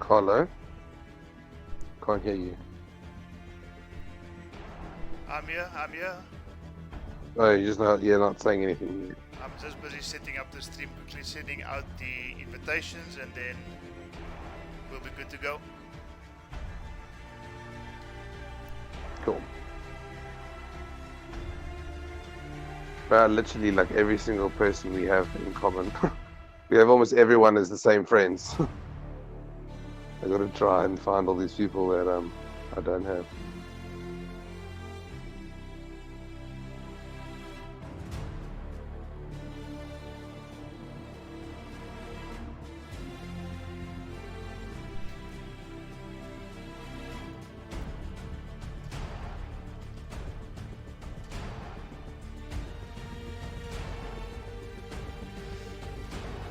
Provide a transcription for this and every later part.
Carlo? Can't hear you. I'm here. Oh, you're not saying anything. I'm just busy setting up the stream, quickly sending out the invitations, and then we'll be good to go. Cool. Literally, like every single person we have in common. We have almost everyone as the same friends. I gotta try and find all these people that I don't have.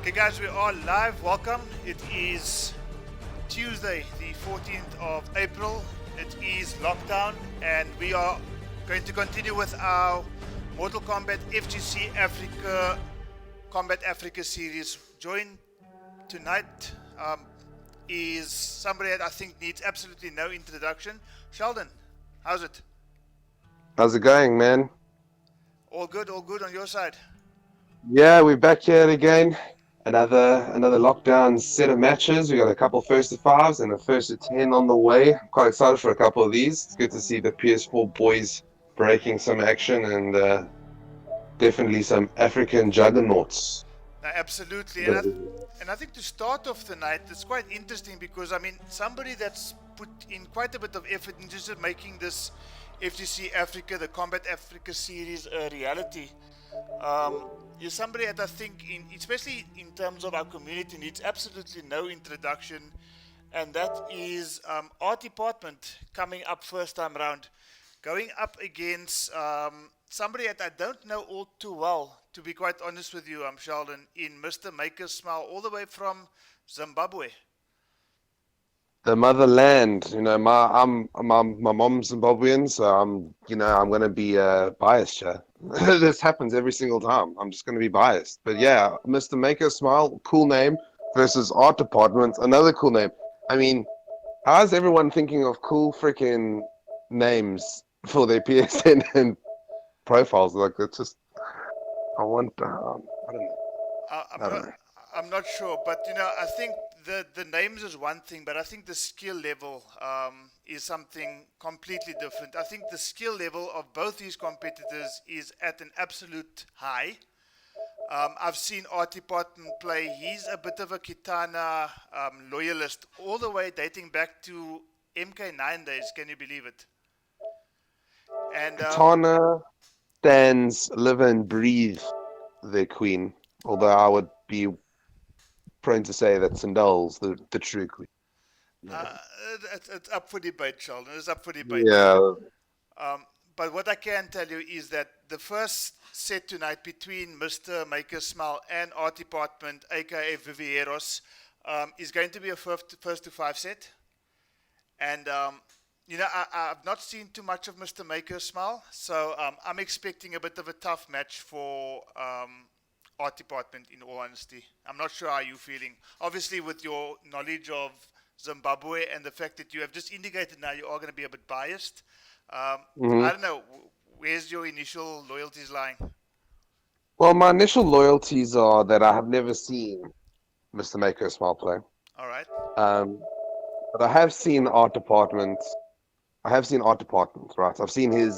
Okay, guys, we are live. Welcome. It is Tuesday, the 14th of April. It is lockdown, and we are going to continue with our Mortal Kombat FGC Africa Combat Africa series. Joined tonight is somebody that I think needs absolutely no introduction. Sheldon, how's it? How's it going, man? All good on your side. Yeah, we're back here again. Another lockdown set of matches. We got a couple first to fives and a first to 10 on the way. I'm quite excited for a couple of these. It's good to see the PS4 boys breaking some action and definitely some African juggernauts. No, absolutely, and I think to start off the night, it's quite interesting because I mean somebody that's put in quite a bit of effort in just making this FGC Africa, the Combat Africa series, a reality. You're somebody that I think, especially in terms of our community, needs absolutely no introduction, and that is Art Department coming up first time round, going up against somebody that I don't know all too well, to be quite honest with you, Sheldon, in Mr. Maker Smile, all the way from Zimbabwe. The motherland, my mom's Zimbabwean, so I'm gonna be biased here. This happens every single time. I'm just gonna be biased. But yeah, Mr. Maker Smile, cool name, versus Art Department, another cool name. I mean, how's everyone thinking of cool freaking names for their PSN and profiles? Like, it's just, I want, I don't know. I don't know. I'm not sure, but I think the names is one thing, but I think the skill level is something completely different. I think the skill level of both these competitors is at an absolute high. I've seen Art Department play. He's a bit of a Kitana loyalist, all the way dating back to MK9 days. Can you believe it? And Katana stands, live and breathe their queen. Although I would be prone to say that Sindel's the true queen. it's up for debate, Sheldon. It's up for debate. Yeah. But what I can tell you is that the first set tonight between Mr. Maker Smile and Art Department, aka Vivieros, is going to be a first to five set. And I've not seen too much of Mr. Maker Smile, so I'm expecting a bit of a tough match for Art Department, in all honesty. I'm not sure how you're feeling. Obviously, with your knowledge of Zimbabwe and the fact that you have just indicated now you are going to be a bit biased, I don't know, where's your initial loyalties lying? Well, my initial loyalties are that I have never seen Mr. Maker Smile play. All right. But I have seen Art Department. Right? I've seen his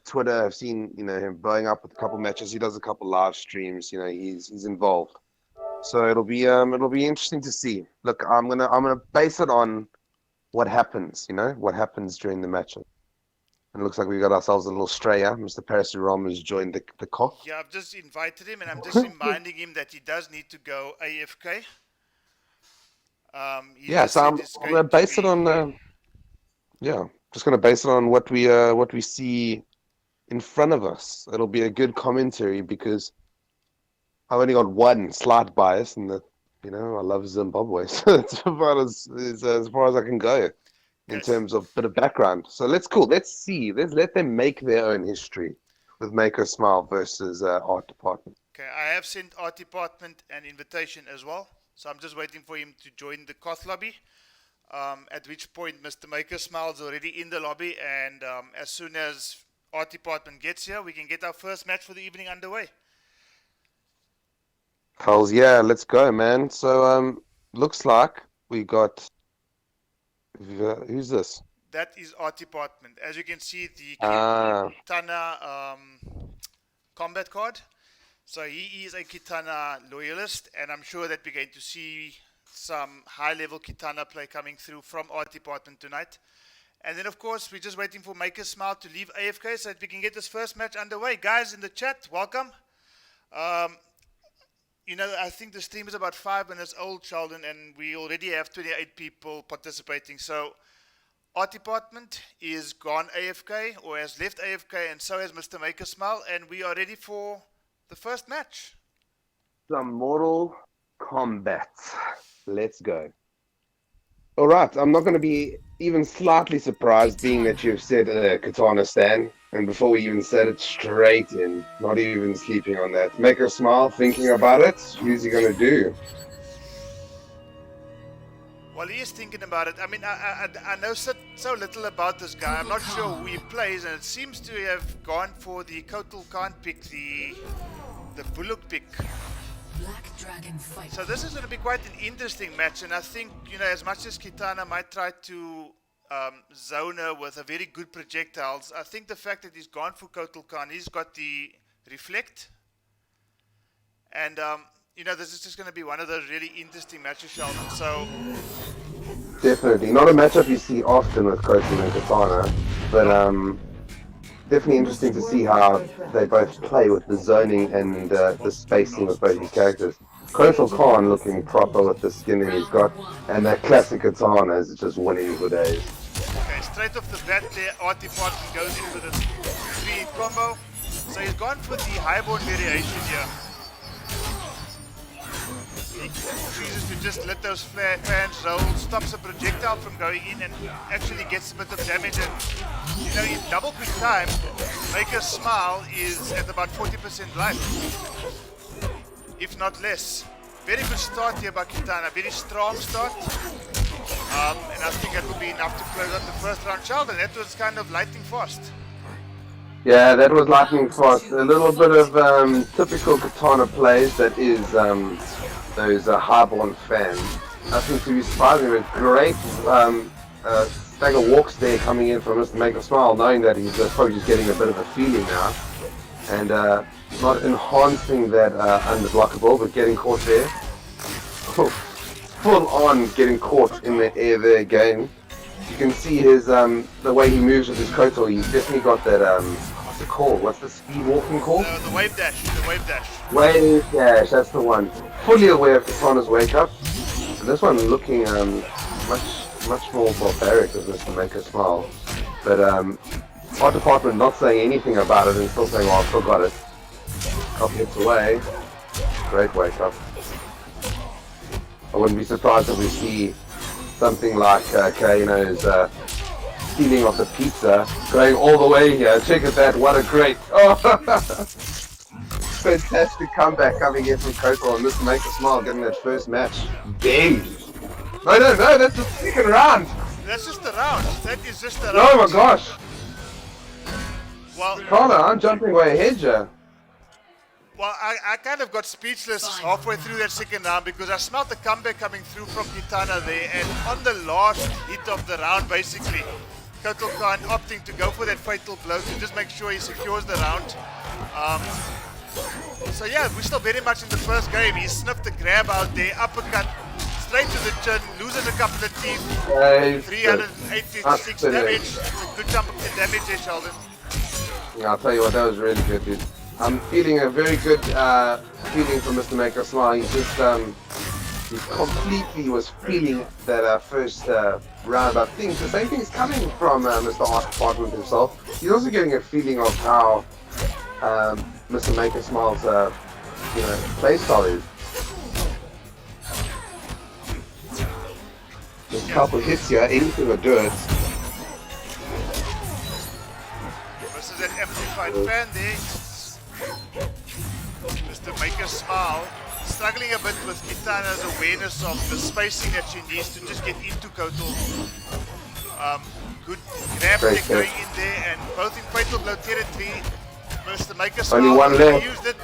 Twitter. I've seen him blowing up with a couple matches. He does a couple live streams. He's involved. So it'll be interesting to see. Look, I'm gonna base it on what happens. What happens during the matches. And it looks like we got ourselves a little strayer. Mr. Parasuram has joined the call. Yeah, I've just invited him, and I'm just reminding him that he does need to go AFK. So I'm gonna base it on. Just gonna base it on what we see in front of us. It'll be a good commentary because I've only got one slight bias, and I love Zimbabwe, so it's about as far as I can go in terms of bit of background. So let's see. Let's let them make their own history with Maker Smile versus Art Department. Okay, I have sent Art Department an invitation as well, so I'm just waiting for him to join the Koth lobby. At which point Mr. Maker Smile's already in the lobby, and as soon as art department gets here, we can get our first match for the evening underway. Hells yeah, let's go, man. So looks like we got who's this? That is art department. As you can see, the Ah, Kitana combat card. So he is a Kitana loyalist, and I'm sure that we're going to see some high-level Kitana play coming through from art department tonight. And then, of course, we're just waiting for Maker Smile to leave AFK so that we can get this first match underway. Guys in the chat, welcome. You know, I think the stream is about 5 minutes old, Sheldon, and we already have 28 people participating. So art department is gone AFK or has left AFK, and so has Mr. Maker Smile, and we are ready for the first match. some Mortal Kombat. Let's go. All right, I'm not going to be even slightly surprised, being that you've said Katana Stan, and before we even said it, straight in, not even sleeping on that. Make her smile, thinking about it. Who's he going to do? Well, he is thinking about it. I mean, I know so little about this guy. I'm not sure who he plays, and it seems to have gone for the Kotal Khan pick, the Bullock pick. Black Dragon fight. So this is going to be quite an interesting match, and I think, you know, as much as Kitana might try to zone her with a very good projectiles, I think the fact that he's gone for Kotal Khan, he's got the Reflect, and you know, this is just going to be one of those really interesting matches, Sheldon. So Definitely. Not a matchup you see often with Kotal and Katana, but definitely interesting to see how they both play with the zoning and the spacing of both these characters. Kotal Khan looking proper with the skin that he's got, and that classic Katana is just winning for days. okay, straight off the bat there, art department goes in with a 3 combo. So he's gone for the highborn variation here. He chooses to just let those fans roll, stops a projectile from going in, and actually gets a bit of damage. And you know, in double quick time, Maker Smile is at about 40% life, if not less. Very good start here by Kitana, very strong start. And I think that will be enough to close out the first round. Sheldon, that was kind of lightning fast. Yeah, that was lightning fast. A little bit of typical Katana plays, that is those highborn fans. Nothing to be surprising, but great stagger walks there coming in from Mr. Make a Smile, knowing that he's probably just getting a bit of a feeling now. And not enhancing that underblockable, but getting caught there. Full on getting caught in the air there again. You can see his the way he moves with his Kotal. He's definitely got that what's it called? What's the speed walking called? The wave dash, the wave dash. Wave dash, that's the one. Fully aware of Katana's wake up. And this one looking much more barbaric as Mr. Make a Smile. But art department not saying anything about it and still saying, oh, I still got it. Couple hits away. Great wake up. I wouldn't be surprised if we see something like Kaino's stealing of the pizza going all the way here. Check at that, what a great fantastic comeback coming in from Kotal, and Mr. Make a Smile getting that first match. Big! No, that's the second round! That's just the round. That is just the round. Oh my gosh! Well, Connor, I'm jumping way ahead here. Well, I kind of got speechless halfway through that second round because I smelled the comeback coming through from Kitana there, and on the last hit of the round, basically, Kotal Khan opting to go for that fatal blow to just make sure he secures the round. So yeah, we're still very much in the first game. He sniffed the grab out there, uppercut, straight to the chin, loses a couple of teeth, 386 damage. It's a good chunk of damage there, Sheldon. Yeah, I'll tell you what, that was really good, dude. I'm feeling a very good feeling from Mr. Make a Smile. He just he completely was feeling that first round. I think the same thing is coming from Mr. Art Department himself. He's also getting a feeling of how Mr. Make a Smile's play style is. Just a couple hits here, anything will do it. Versus an amplified fan there. Mr. Make a Smile struggling a bit with Kitana's awareness of the spacing that she needs to just get into Kotal. Good grab Great tech going in there, and both in Fatal Blow territory. Mr. Maker Only Smile one left. used it.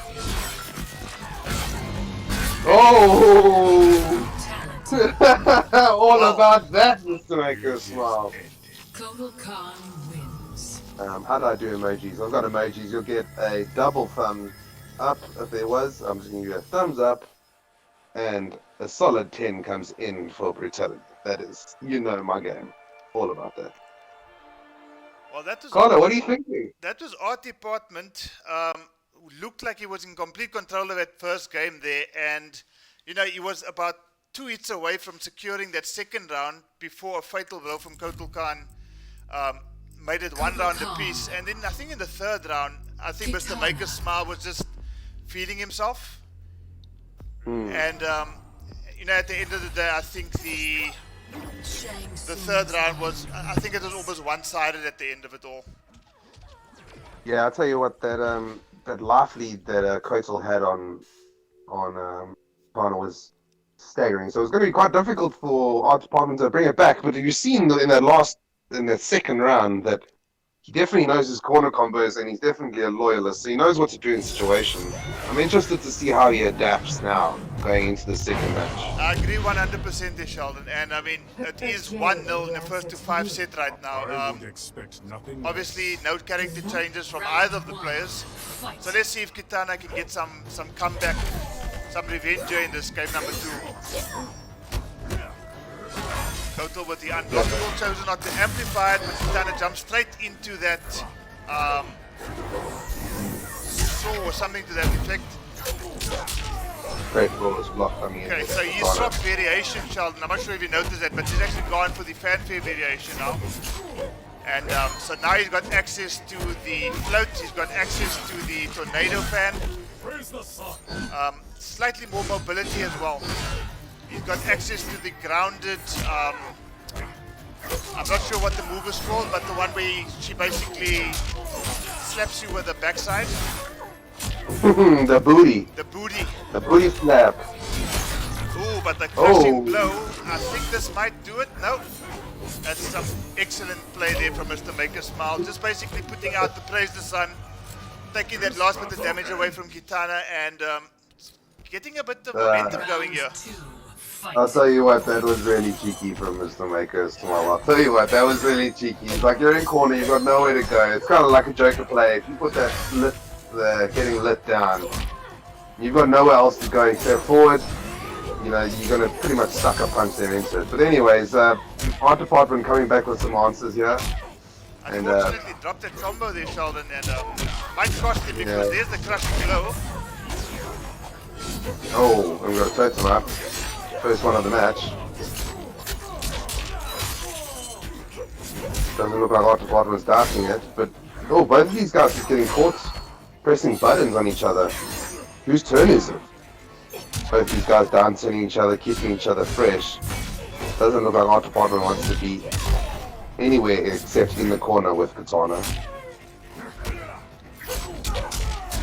Oh! All about that, Mr. Maker Smile. Kotal Khan wins. How do I do emojis? I've got emojis. You'll get a double thumb up if there was. I'm just going to give you a thumbs up. And a solid 10 comes in for brutality. That is, you know my game. All about that. Well, that was Carlo, what are you thinking? That was Art Department. Looked like he was in complete control of that first game there, and you know he was about 2 hits away from securing that second round before a fatal blow from Kotal Khan made it 1 round apiece. And then I think in the third round, I think Mr. Maker Smile was just feeling himself. And you know, at the end of the day, I think the third round was, I think it was almost one-sided at the end of it all. Yeah, I'll tell you what, that life lead that Kotal had on Kana was staggering. So it's going to be quite difficult for Art Department to bring it back. But you've seen in that second round that he definitely knows his corner combos, and he's definitely a loyalist. So he knows what to do in situations. I'm interested to see how he adapts now going into the second match. I agree 100% there, Sheldon. And I mean, it is 1-0 in the first to 5 set right now. Obviously, no character changes from either of the players. So let's see if Kitana can get some comeback, some revenge here in this game number 2. Kotal with the unblockable, chosen not to amplify it, but Kitana jumps straight into that saw or something to that effect. Great ball is blocked coming in. Okay, so he swapped variation, Sheldon. I'm not sure if you noticed that, but he's actually gone for the fanfare variation now. And so now he's got access to the float, he's got access to the tornado fan. Slightly more mobility as well. He's got access to the grounded, I'm not sure what the move is called, but the one where she basically slaps you with the backside. The booty. The booty. The booty slap. Ooh, but the crushing blow, I think this might do it. No. That's some excellent play there from Mr. Maker Smile. Just basically putting out the Praise the Sun, taking that last bit of damage away from Kitana, and getting a bit of momentum going here. I'll tell you what, that was really cheeky from Mr. Maker Smile. I'll tell you what, that was really cheeky. It's like you're in corner, you've got nowhere to go. It's kind of like a Joker play. If you put that lit, getting lit down, you've got nowhere else to go except forward. You know, you're going to pretty much sucker punch them into it. But anyways, Art Department coming back with some answers here. And unfortunately dropped that combo there, Sheldon, and might cost him because there's the crushing blow. Oh, and we've got a totem up. First one of the match. Doesn't look like Art Department's dashing it, but oh, both of these guys are getting caught pressing buttons on each other. Whose turn is it? Both these guys dancing each other, keeping each other fresh. Doesn't look like Art Department wants to be anywhere except in the corner with Katana.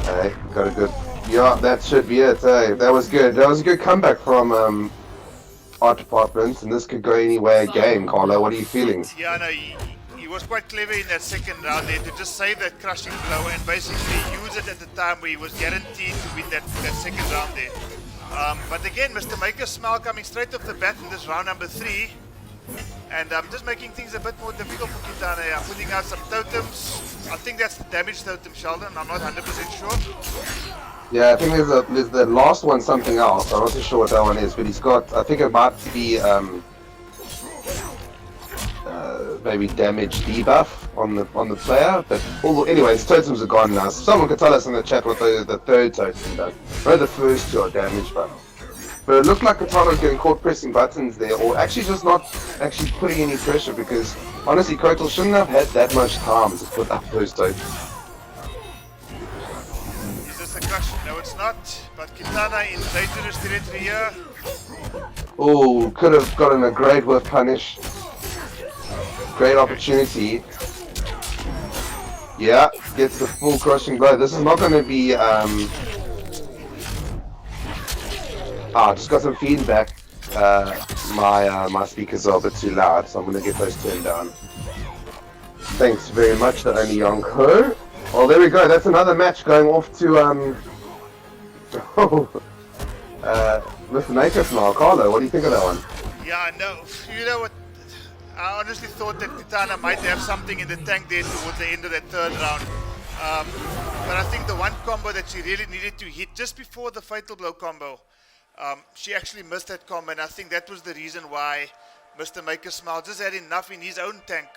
Okay, got a good. Yeah, that should be it. Hey, that was good. That was a good comeback from Art Department, and this could go any way again. Carlo, what are you feeling? Yeah, no, he was quite clever in that second round there to just save that crushing blow and basically use it at the time where he was guaranteed to win that second round there. But again, Mr. Maker Smile coming straight off the bat in this round number 3. And just making things a bit more difficult for Kitana. Yeah, putting out some totems. I think that's the damage totem, Sheldon. I'm not 100% sure. Yeah, I think there's the last one something else. I'm not too sure what that one is, but he's got, I think it might be maybe damage debuff on the player. But anyways, totems are gone now. So someone could tell us in the chat what the third totem does. No, the first two are damage buff. But it looked like Katana was getting caught pressing buttons there, or actually just not actually putting any pressure, because honestly, Kotal shouldn't have had that much time to put up those tokens. Is this a crush? No, it's not. But Kitana in dangerous territory here. Oh, could have gotten a great whip punish. Great opportunity. Yeah, gets the full crushing blow. This is not going to be Ah, just got some feedback. My speakers are a bit too loud, so I'm gonna get those turned down. Thanks very much, the only Yonko. Well, there we go. That's another match going off to Mr. Nakers now. Carlo, what do you think of that one? Yeah, no, you know what? I honestly thought that Kitana might have something in the tank there towards the end of that third round. But I think the one combo that she really needed to hit just before the Fatal Blow combo, she actually missed that combo, and I think that was the reason why Mr. Maker Smile just had enough in his own tank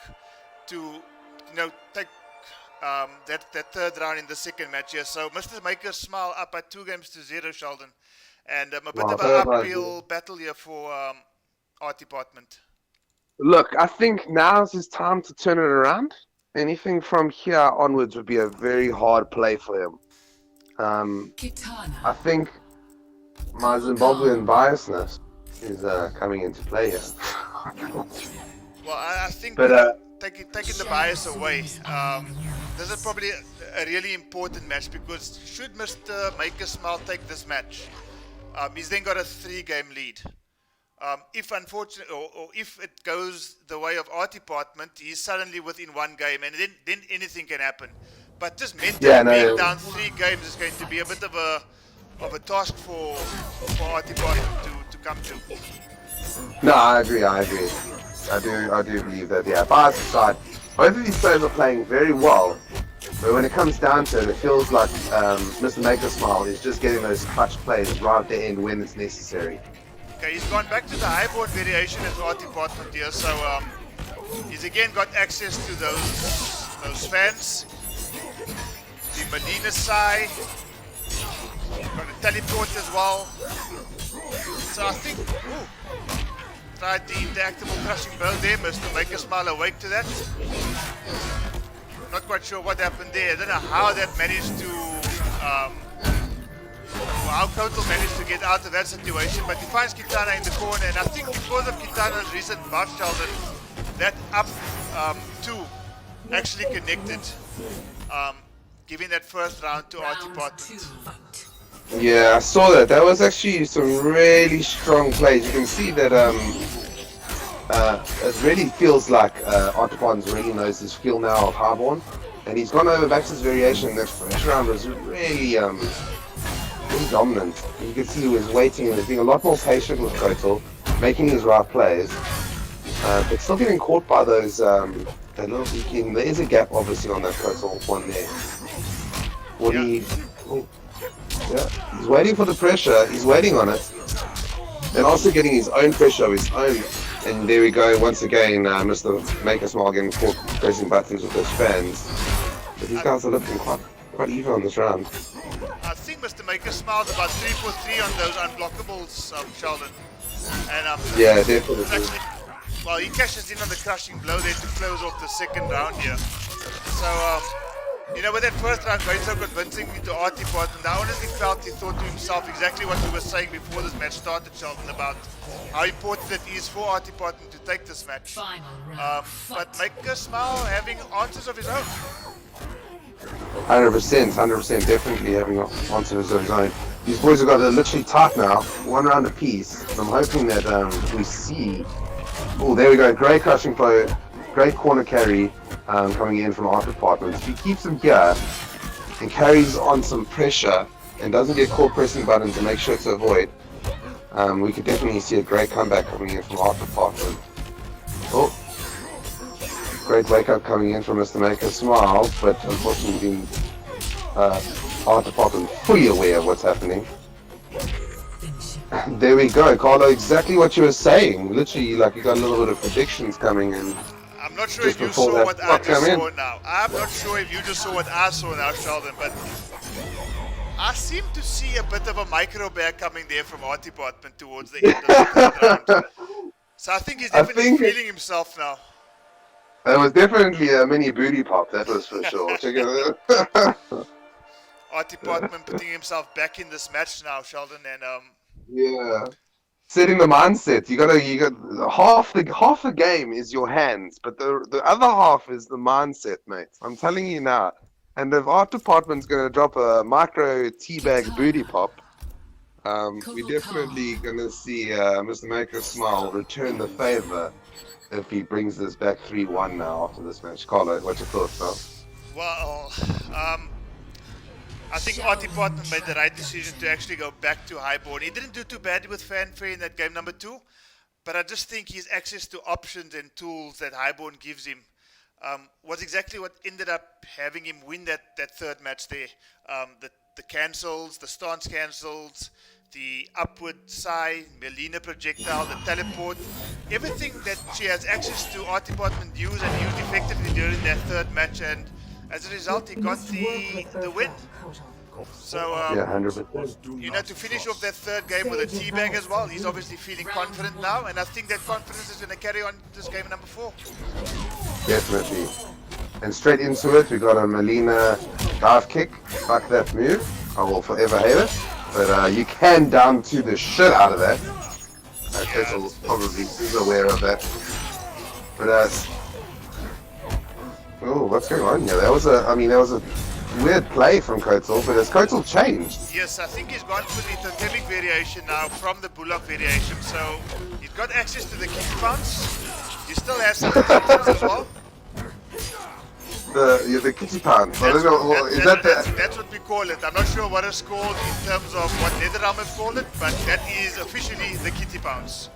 to, take that third round in the second match here. So Mr. Maker Smile up at 2-0, Sheldon, and a bit of an uphill battle here for Art Department. Look, I think now's his time to turn it around. Anything from here onwards would be a very hard play for him. I think my Zimbabwean biasness is coming into play here. Well, I think taking the bias away, this is probably a really important match, because should Mr. Maker Smile take this match, he's then got a 3-game lead. If unfortunately, or if it goes the way of Art Department, he's suddenly within 1 game, and then anything can happen. But just mentally being down 3 games is going to be a bit of a task for Art Department to come to. No, I agree. I do believe that. Yeah, bias aside, both of these players are playing very well. But when it comes down to it, it feels like Mr. Maker Smile is just getting those clutch plays right at the end when it's necessary. Okay, he's gone back to the highboard variation as Art Department here, so he's again got access to those fans. The Medina Sai, got a teleport as well. So I think, tried the interactable crushing blow there, Mr. Maker Smile awake to that. Not quite sure what happened there. I don't know how that managed to, how Kotal managed to get out of that situation, but he finds Kitana in the corner, and I think because of Kitana's recent buff, Sheldon, that up 2 actually connected, giving that first round to Art Department. Yeah, I saw that. That was actually some really strong plays. You can see that it really feels like Art Department really knows his skill now of Highborn, and he's gone over back to his variation. That first round was really dominant. You can see he was waiting and being a lot more patient with Kotal, making his right plays, but still getting caught by those that little beacon. There is a gap obviously on that Kotal one there. He's waiting for the pressure, he's waiting on it, and also getting his own pressure of his own. And there we go, once again, Mr. Maker Smile getting caught pressing buttons with those fans. But these guys are looking quite even on this round. I think Mr. Maker Smile's about 3 for 3 on those unblockables, Sheldon. And yeah, definitely. Actually, well, he cashes in on the crushing blow there to close off the second round here. So, with that first round going so convincingly to Art Department, I honestly felt he thought to himself exactly what he was saying before this match started, Sheldon, about how important it is for Art Department to take this match. But Maker Smile having answers of his own. 100%, definitely having answers of his own. These boys have got it literally tight now, 1 round apiece. I'm hoping that we see. Oh, there we go. Great crushing blow, great corner carry coming in from Art Department. If he keeps him here and carries on some pressure and doesn't get caught pressing buttons and make sure to avoid, we could definitely see a great comeback coming in from Art Department. Oh. Great wake up coming in from Mr. Maker Smile, but unfortunately Art Department fully aware of what's happening. There we go, Carlo, exactly what you were saying. Literally, like, you got a little bit of predictions coming in. I'm not sure if you saw what I just saw now. I'm not sure if you just saw what I saw now, Sheldon, but I seem to see a bit of a micro bear coming there from Art Department towards the end of the third round. So I think he's definitely feeling himself now. It was definitely a mini booty pop, that was for sure. Check it out. Art Department putting himself back in this match now, Sheldon, and yeah. Setting the mindset. You got half the game is your hands, but the other half is the mindset, mate. I'm telling you now. And if Art Department's gonna drop a micro teabag booty pop, We're definitely gonna see Mr. Maker Smile return the favor if he brings this back 3-1 now after this match. Carlo, what's your thoughts, pal? Well, I think Artie Partner made the right decision to actually go back to Highborn. He didn't do too bad with fanfare in that game number 2, but I just think his access to options and tools that Highborn gives him was exactly what ended up having him win that third match there. The cancels, the stance cancels, the upward side, Melina projectile, the teleport, everything that she has access to, Art Department used and used effectively during that third match, and as a result, he got the win. So, Yeah, 100%. you know, to finish off that third game with a teabag as well, he's obviously feeling confident now, and I think that confidence is going to carry on this game number 4. Definitely. And straight into it, we got a Melina dive kick. Fuck that move. I will forever hate it. But you can down to the shit out of that. Kettle probably is aware of that. But oh, what's going on here? That was a weird play from Kotal, but has Kotal changed? Yes, I think he's gone for the totemic variation now from the Bullock variation, so he's got access to the kick bounce. He still has some attempts as well. The kitty pan. That's what we call it. I'm not sure what it's called in terms of what NetherRealm have called it, but that is officially the kitty pounce.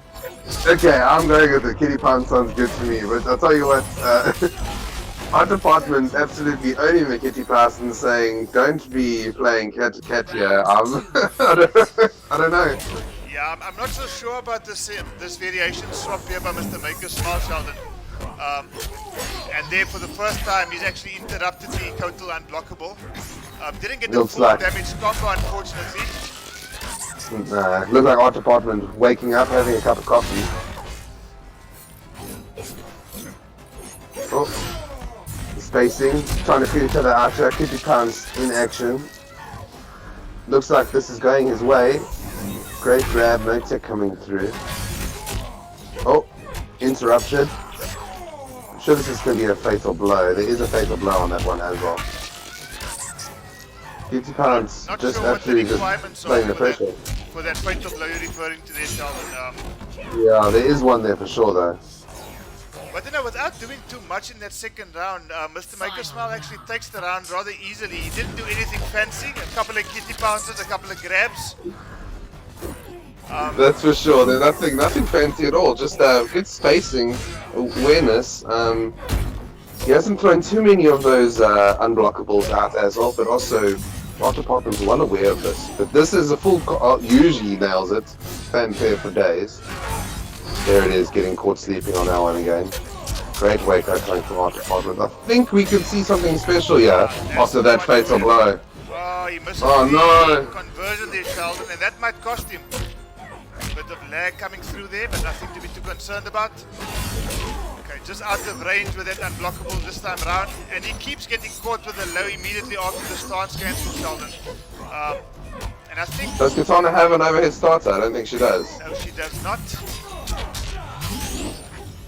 Okay, I'm going with the kitty pan. Sounds good to me, but I'll tell you what. Our department's absolutely owning the kitty pass and saying, "Don't be playing cat to cat here." I don't know. Yeah, I'm not so sure about this variation swap here by Mr. Maker Small Sheldon. And there, for the first time, he's actually interrupted the total unblockable. Didn't get the full damage combo, unfortunately. Looks like our department waking up, having a cup of coffee. Oh, spacing, trying to feel each other out here. Kitty pounds in action. Looks like this is going his way. Great grab, no tech coming through. Oh, interrupted. I'm sure this is going to be a fatal blow. There is a fatal blow on that one as well. 50 pounds, just sure absolutely just playing the pressure. For that fatal blow you're referring to there, Sheldon. Yeah, there is one there for sure though. But you know, without doing too much in that second round, Mr. Maker Smile actually takes the round rather easily. He didn't do anything fancy. A couple of kitty pounces, a couple of grabs. That's for sure. There's nothing fancy at all. Just good spacing, awareness. He hasn't thrown too many of those unblockables out as well, but also Rock Department's well aware of this. But this is a full. Usually nails it. Fanfare for days. There it is, getting caught sleeping on that one again. Great wake up coming from Rock Department. I think we could see something special here after that fatal blow. Oh, he missed no. Conversion there, Sheldon, and that might cost him. A bit of lag coming through there, but nothing to be too concerned about. Okay, just out of range with that unblockable this time around, and he keeps getting caught with a low immediately after the stance cancel, Sheldon. And I think... Does Katana have an overhead starter? I don't think she does. No, she does not.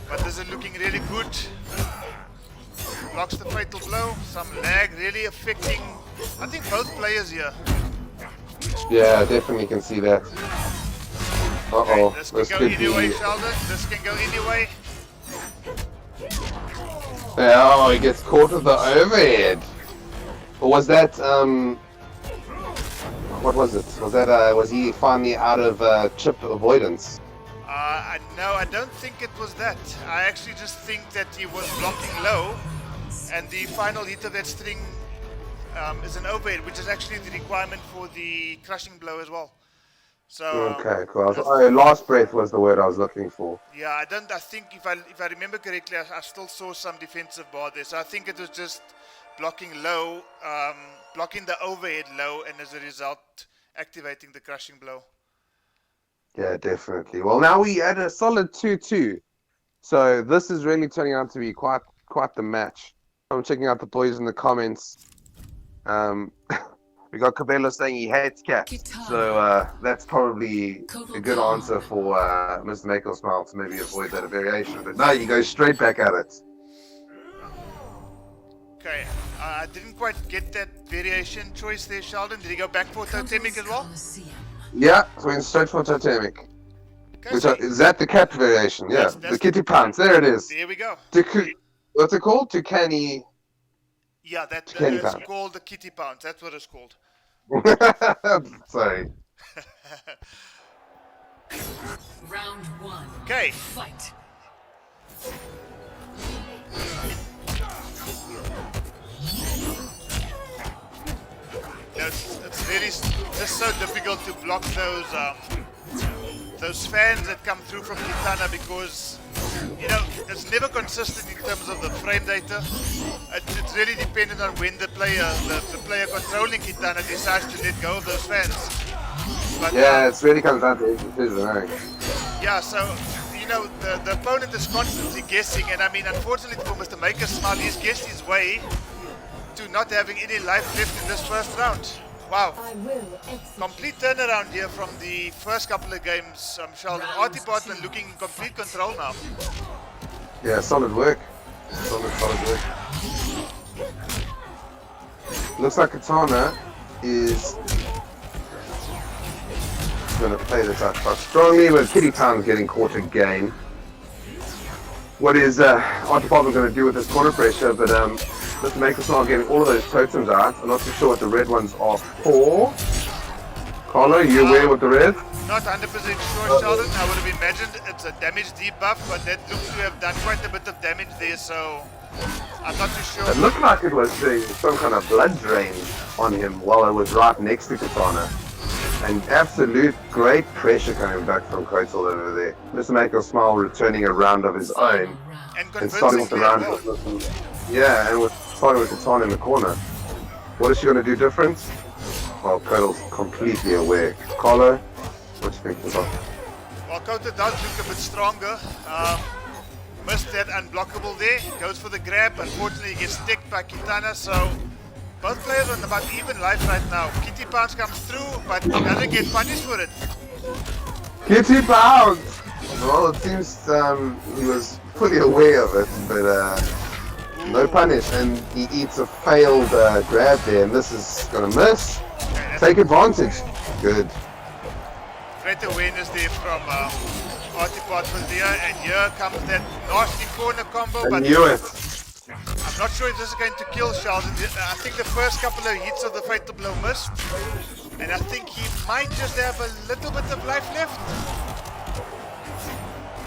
But this is looking really good. Blocks the fatal blow. Some lag really affecting, I think, both players here. Yeah, definitely can see that. Uh-oh. Okay, this can go anyway, Sheldon. This can go anyway. Yeah, oh, he gets caught with the overhead. Or was that, what was it? Was he finally out of chip avoidance? No, I don't think it was that. I actually just think that he was blocking low, and the final hit of that string is an overhead, which is actually the requirement for the crushing blow as well. So okay, cool. Last breath was the word I was looking for. Yeah, I think if I remember correctly, I still saw some defensive bar there. So I think it was just blocking low, blocking the overhead low, and as a result, activating the crushing blow. Yeah, definitely. Well, now we had a solid 2-2. So this is really turning out to be quite the match. I'm checking out the boys in the comments. We got Cabello saying he hates cats. So that's probably a good answer for Mr. Maker Smile to maybe avoid that variation. But no, you go straight back at it. Okay, I didn't quite get that variation choice there, Sheldon. Did he go back for totemic as well? Yeah, so went straight for totemic. Okay, Which so is that the cat variation? Yeah, that's the kitty pants. There it is. there we go. What's it called? Tukani. Yeah, Tukani it's pants. called the kitty pounds. That's what it's called. Sorry. Round one. Okay. Fight. It's just so difficult to block those fans that come through from Kitana because it's never consistent in terms of the frame data. It's really dependent on when the player controlling Kitana decides to let go of those fans. But, Yeah, it's really comes down to it. yeah, so the opponent is constantly guessing, and I mean, unfortunately for Mr. Maker Smile, he's guessed his way to not having any life left in this first round. Wow. Complete turnaround here from the first couple of games. Sheldon Artipotman looking in complete control now. Yeah, solid work. Solid work. Looks like Katana is going to play this out quite strongly, but Kitty Pound's getting caught again. What is Artipotman going to do with this corner pressure? But Mr. Makersmile getting all of those totems out. I'm not too sure what the red ones are for. Carlo, you aware what the red? Not 100% sure, Sheldon. I would have imagined it's a damage debuff, but that looks to have done quite a bit of damage there, so I'm not too sure. It looked like it was doing some kind of blood drain on him while it was right next to Katana. And absolute great pressure coming back from Kotal over there. Mr. Makersmile returning a round of his own. And starting with the round. Yeah, and starting with Katana in the corner. What is she going to do different? Well, Kotal's completely aware. Carlo, what do you think about? Well, Kota does look a bit stronger. Missed that unblockable there. Goes for the grab. Unfortunately, he gets sticked by Kitana, so both players are on about even life right now. Kitty Pounds comes through, but doesn't get punished for it. Kitty Pounds! Well, it seems he was fully aware of it, but no punish, and he eats a failed grab there, and this is going to miss. Take advantage. Good. Great awareness there from Artipotman there, and here comes that nasty corner combo. I knew it. I'm not sure if this is going to kill Sheldon. I think the first couple of hits of the Fatal Blow missed, and I think he might just have a little bit of life left.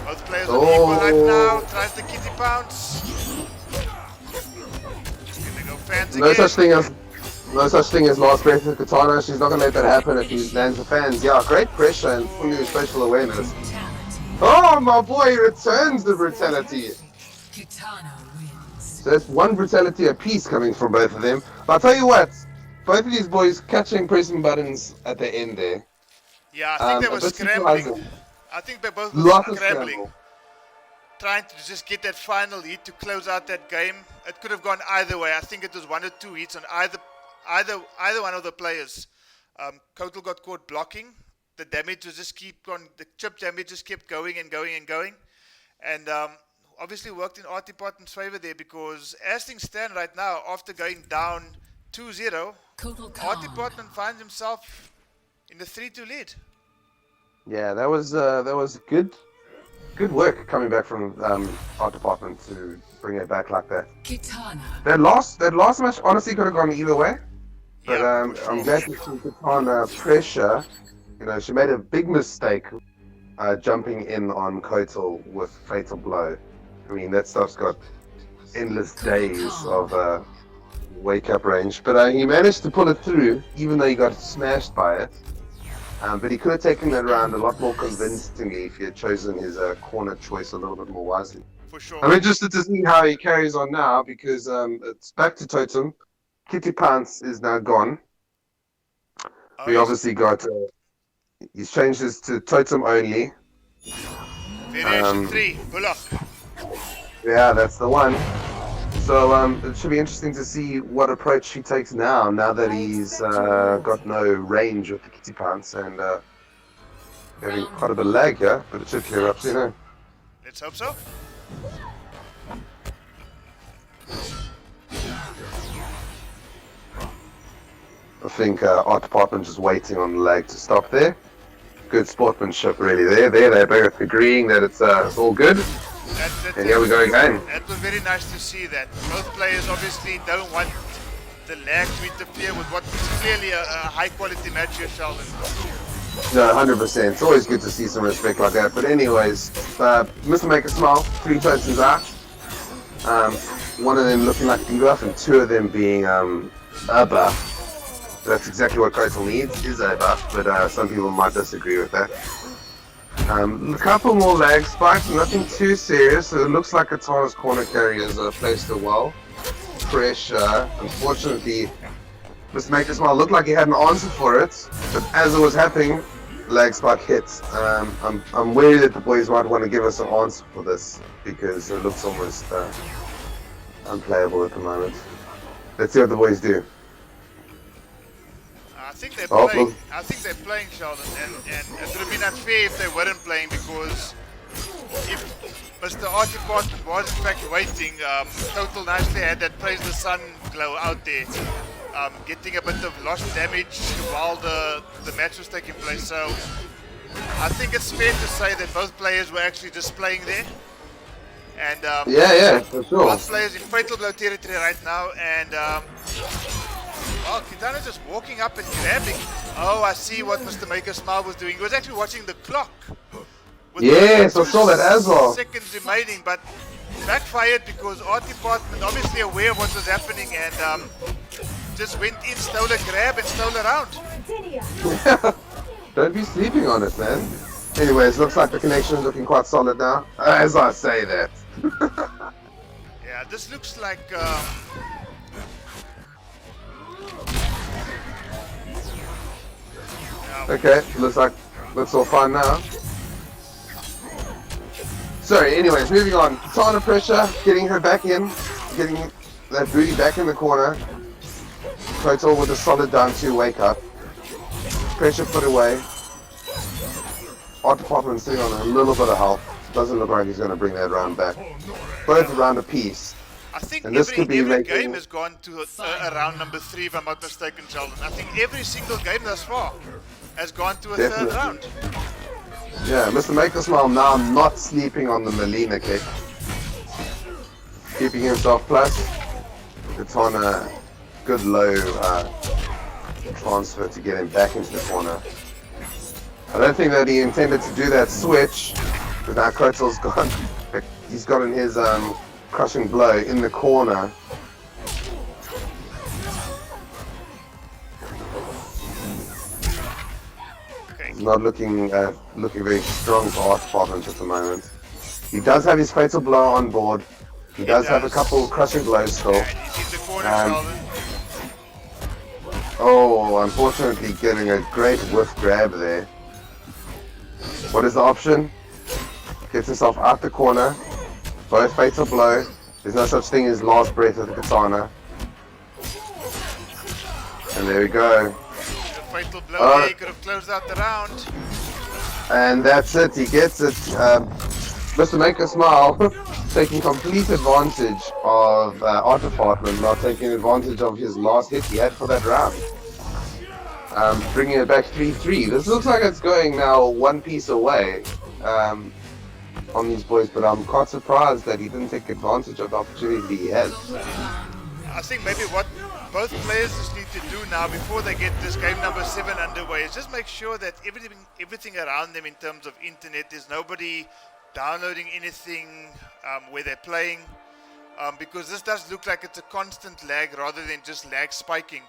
Both players on equal life now. Tries the Kitty Pounce. Gonna go fans again. No such thing as last breath with Katana. She's not going to let that happen if he lands the fans. Yeah, great pressure and fully spatial awareness. Oh, my boy, he returns the brutality. Kitana wins. So that's one brutality apiece coming from both of them. But I'll tell you what, both of these boys catching pressing buttons at the end there. Yeah, I think they were scrambling. Surprising. I think they both Lot were of scrambling. scramble. Trying to just get that final hit to close out that game. It could have gone either way. I think it was 1 or 2 hits on either one of the players. Kotal got caught blocking. The damage was just the chip damage just kept going and going and going. And obviously worked in Artipotman's favor there because as things stand right now, after going down 2-0, Artipotman finds himself in the 3-2 lead. Yeah, that was good work coming back from our department to bring it back like that. Kitana. That last match honestly could have gone either way. But Yeah, I'm glad to see Katana pressure. She made a big mistake jumping in on Kotal with Fatal Blow. I mean, that stuff's got endless days of wake-up range. But he managed to pull it through, even though he got smashed by it. But he could have taken that round a lot more convincingly if he had chosen his corner choice a little bit more wisely. for sure. I'm interested to see how he carries on now because it's back to Totem. Kitty Pants is now gone. We obviously got... he's changed this to Totem only. Variation 3, Bullock. Yeah, that's the one. So it should be interesting to see what approach he takes now that he's got no range with the Kitty Pants and having quite a bit of lag here, but it should clear up soon. Let's hope so. I think Art Department just waiting on the lag to stop there. good sportsmanship, really. They're both agreeing that it's all good. And here we go again. That was very nice to see that. Both players obviously don't want the lag to interfere with what is clearly a high quality match here, Sheldon. No, 100%. It's always good to see some respect like that. But anyways, Mr. Make a Smile, 3 persons out. One of them looking like debuff and 2 of them being a buff. That's exactly what Kotal needs, is a buff, but some people might disagree with that. A couple more lag spikes, nothing too serious. So it looks like Katana's corner carry has placed it well. Pressure. Unfortunately, Mr. Make a Smile looked like he had an answer for it, but as it was happening, lag spike hits. I'm wary that the boys might want to give us an answer for this because it looks almost unplayable at the moment. Let's see what the boys do. I think they're playing. I think they're playing, Sheldon, and it would have been unfair if they weren't playing, because if Mr. Artifact was in fact waiting, Total nicely had that Praise the Sun glow out there, getting a bit of lost damage while the match was taking place. So I think it's fair to say that both players were actually just playing there. And yeah, for sure. Both players in fatal blow territory right now, and oh, Kitana's just walking up and grabbing. Oh, I see what Mr. Maker Smile was doing. He was actually watching the clock. Yes, I saw that as well. Seconds remaining, but backfired because Art Department obviously aware of what was happening and just went in, stole a grab and stole a round. Don't be sleeping on it, man. Anyways, looks like the connection is looking quite solid now. As I say that. Yeah, this looks like okay, looks like that's all fine now. Sorry, anyways, moving on. Katana pressure, getting her back in, getting that booty back in the corner. Total with a solid down 2 wake up. Pressure put away. Art Department sitting on a little bit of health. Doesn't look like he's going to bring that round back. Both around a piece. I think and this every could be making... game has gone to round number 3, if I'm not mistaken, Sheldon. I think every single game thus far has gone to a third round. Yeah, Mr. Maker Smile now not sleeping on the Melina kick. Keeping himself plus. It's on a good low transfer to get him back into the corner. I don't think that he intended to do that switch, but now Kotal's gone. He's gotten his crushing blow in the corner. Not looking very strong for Art Department at the moment. He does have his fatal blow on board. He does have a couple crushing blows still. Oh, unfortunately getting a great whiff grab there. What is the option? Gets himself out the corner. Both fatal blow. There's no such thing as last breath with the katana. And there we go. Fatal blow, he could have closed out the round. And that's it, he gets it. Mr. Make a Smile taking complete advantage of Art Department, not taking advantage of his last hit he had for that round. Bringing it back 3-3. This looks like it's going now 1 piece away on these boys, but I'm quite surprised that he didn't take advantage of the opportunity he had. I think maybe what both players just need to do now before they get this game number 7 underway is just make sure that everything around them in terms of internet, there's nobody downloading anything where they're playing, because this does look like it's a constant lag rather than just lag spiking.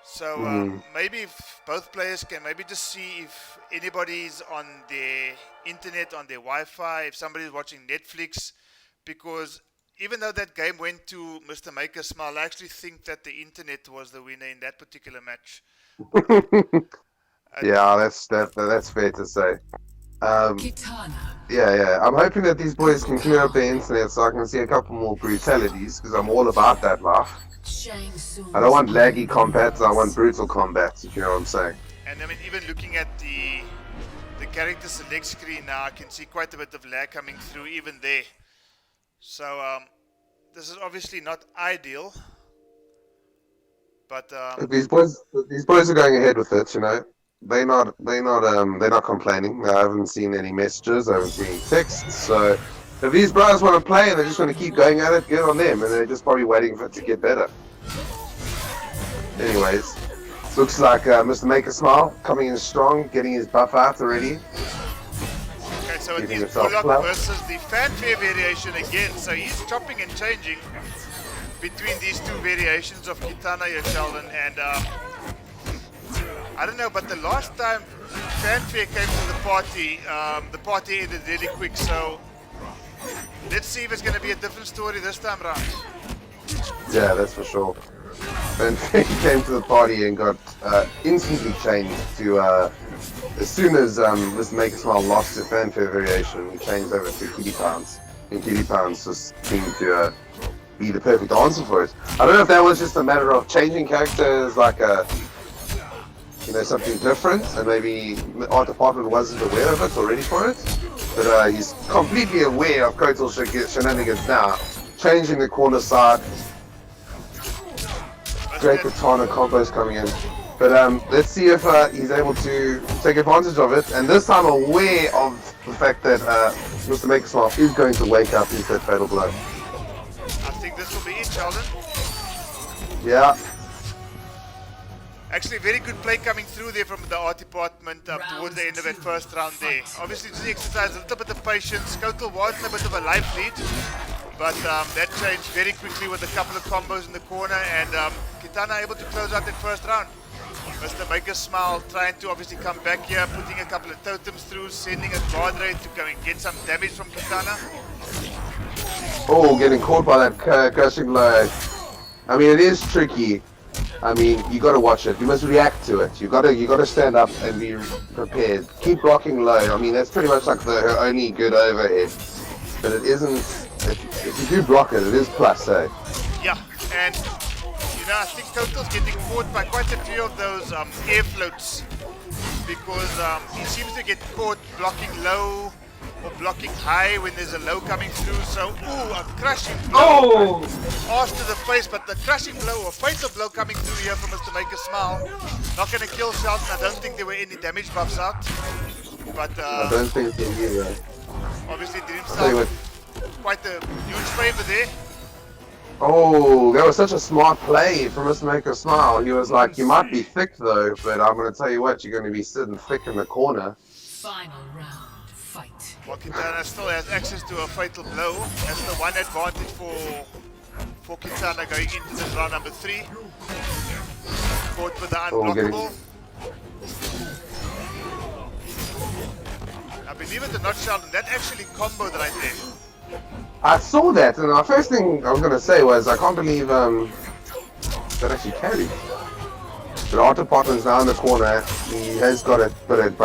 So maybe if both players can maybe just see if anybody's on their internet, on their Wi-Fi, if somebody's watching Netflix, because even though that game went to Mr. Maker Smile, I actually think that the internet was the winner in that particular match. Yeah, that's fair to say. Yeah. I'm hoping that these boys can clear up the internet so I can see a couple more brutalities, because I'm all about that life. I don't want laggy combats, I want brutal combats, if you know what I'm saying. And I mean, even looking at the character select screen now, I can see quite a bit of lag coming through even there. So this is obviously not ideal, but these boys are going ahead with it, you know. they're not complaining. I haven't seen any messages. I haven't seen any texts. So if these brothers want to play and they just want to keep going at it, good on them. And they're just probably waiting for it to get better. Anyways, looks like Mr. Make a Smile coming in strong, getting his buff out already. Okay, so it Giving is himself Bullock clap. versus the fanfare variation again. So he's chopping and changing between these two variations of Kitana here, Sheldon. And I don't know, but the last time fanfare came to the party ended really quick. So let's see if it's going to be a different story this time around. Yeah, that's for sure. And he came to the party and got instantly changed to, as soon as Mr. Make a Smile lost his fanfare variation, he changed over to Kitty Pounds. And Kitty Pounds just seemed to be the perfect answer for it. I don't know if that was just a matter of changing characters, like something different, and maybe the art department wasn't aware of it or ready for it. But he's completely aware of Kotal's shenanigans now, changing the corner side. Great katana combos coming in. But let's see if he's able to take advantage of it. And this time aware of the fact that Mr. Make a Smile is going to wake up into that fatal blow. I think this will be it, Sheldon. Yeah. Actually, very good play coming through there from the art department towards the end of that first round there. Obviously, just exercise a little bit of patience. Kotal was in a bit of a life lead, but that changed very quickly with a couple of combos in the corner, and Kitana able to close out that first round. Mr. Make a Smile trying to obviously come back here, putting a couple of totems through, sending a guard raid to go and get some damage from Kitana. Oh, getting caught by that crushing blow. I mean, it is tricky. I mean, you got to watch it. You must react to it. You got to stand up and be prepared. Keep blocking low. I mean, that's pretty much like her only good overhead. But it isn't. If you do block it, it is plus, eh? Yeah, and I think Kotal's getting caught by quite a few of those air floats because he seems to get caught blocking low or blocking high when there's a low coming through. So, a crushing blow. Arse to the face, but the crushing blow or fatal blow coming through here from Mr. Make a Smile. Not going to kill Sheldon. I don't think there were any damage buffs out. But I don't think it's either. Obviously did himself quite a huge favor there. Oh, that was such a smart play from Mr. Make a Smile. He was like, you might be thick though, but I'm going to tell you what, you're going to be sitting thick in the corner. Final round, fight. Well, Kitana still has access to a fatal blow. That's the one advantage for Kitana going into this round number 3. Caught with the unblockable. I believe it or not, Sheldon, that actually comboed right there. I saw that, and the first thing I was going to say was, I can't believe that actually carried. The art department's now in the corner. He has got a bit of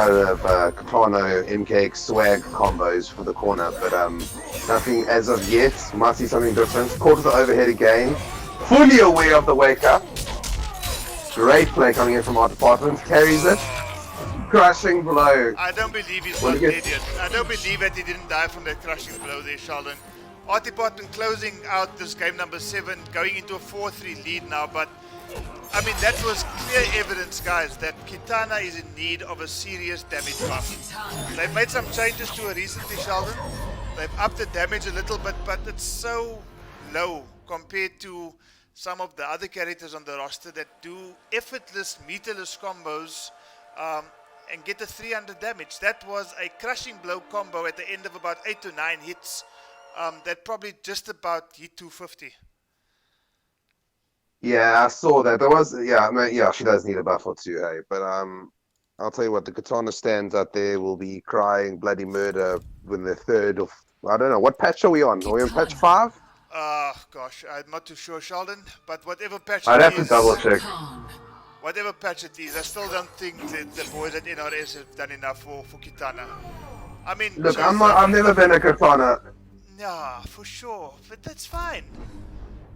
Katana MKX swag combos for the corner, but nothing as of yet. Might see something different. Caught with the overhead again. Fully aware of the wake up. Great play coming in from art department. Carries it. Crushing blow. I don't believe he's one idiot. I don't believe that he didn't die from that crushing blow there, Sheldon. Art department closing out this game number 7, going into a 4-3 lead now, but I mean, that was clear evidence, guys, that Kitana is in need of a serious damage buff. They've made some changes to her recently, Sheldon. They've upped the damage a little bit, but it's so low compared to some of the other characters on the roster that do effortless, meterless combos and get a 300 damage. That was a crushing blow combo at the end of about 8 to 9 hits that probably just about hit 250. Yeah, I saw that. There was, I mean, she does need a buff or two, hey. But I'll tell you what, the Katana stands out there will be crying bloody murder when they're third of, I don't know, what patch are we on? Are we on patch 5? Gosh, I'm not too sure, Sheldon, but whatever patch I'd it have is, to double check. whatever patch it is, I still don't think that the boys at NRS have done enough for Kitana. I mean, Look, I've never been a Katana. Yeah, for sure, but that's fine.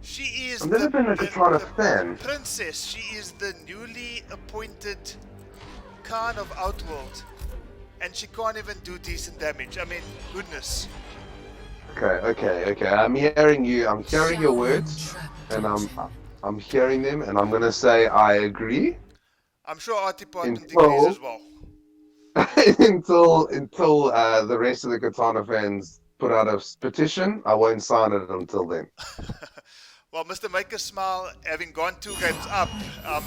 She is I've never been a Katana fan. princess. She is the newly appointed Khan of Outworld, and she can't even do decent damage. I mean, goodness. Okay. I'm hearing you. I'm hearing your words, and I'm hearing them, and I'm gonna say I agree. I'm sure our department Until- agrees as well. until the rest of the Katana fans put out a petition, I won't sign it until then. Well, Mr. Make a Smile, having gone 2 games up,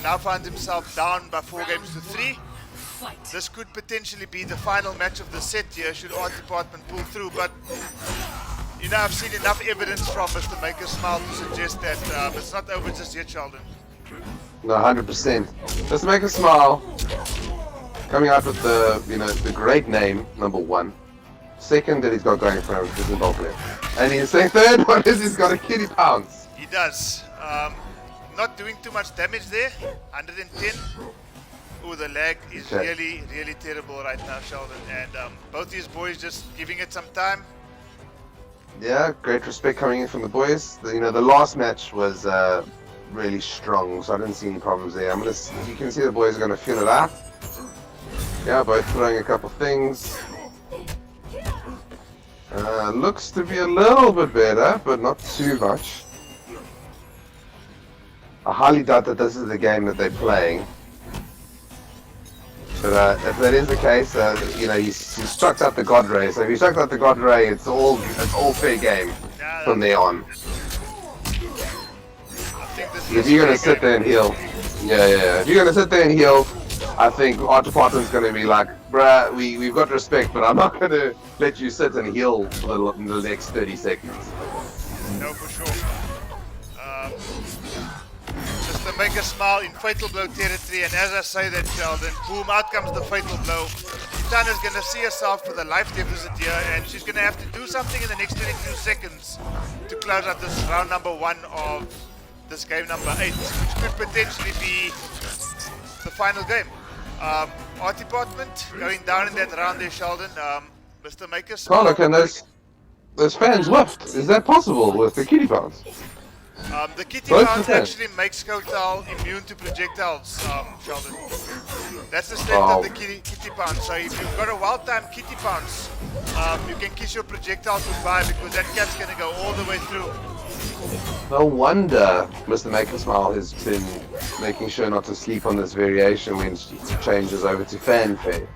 now finds himself down by 4 games to 3. Fight. This could potentially be the final match of the set here should our department pull through, but you know, I've seen enough evidence from Mr. Make a Smile to suggest that it's not over just yet, Sheldon. No, 100%. Let's make a smile. Coming out with the great name, number 1. Second that he's got going for him is Zimbabwe. And his third one is he's got a kitty pounce. He does. Not doing too much damage there. 110. Oh, the lag is Okay. really terrible right now, Sheldon. And both these boys just giving it some time. Yeah, great respect coming in from the boys. The last match was really strong, so I didn't see any problems there. You can see the boys are gonna feel it out. Yeah, both throwing a couple things. Looks to be a little bit better, but not too much. I highly doubt that this is the game that they're playing. But if that is the case, he's struck out the God Ray. So if he struck out the God Ray, it's all fair game from there on. I think this If is you're gonna fair sit game. there and heal, yeah. If you're gonna sit there and heal, I think our department's gonna be like, bruh, we've got respect, but I'm not gonna let you sit and heal for the next 30 seconds. No, for sure. Just to make a smile in fatal blow territory, and as I say that, Sheldon, boom, out comes the fatal blow. Kitana's gonna see herself with a life deficit here, and she's gonna have to do something in the next 22 seconds to close out this round number 1 of this game number 8, which could potentially be the final game. Our department going down in that round there, Sheldon. Mr. Makers. Oh, look, and those fans whiffed. Is that possible with the kitty pounds? The kitty Both pounce of them. actually makes Kotal immune to projectiles, Sheldon. That's the strength Oh. of the kitty pounce. So if you've got a wild-time kitty pounce, you can kiss your projectiles goodbye because that cat's going to go all the way through. No wonder Mr. Make a Smile has been making sure not to sleep on this variation when she changes over to fanfare.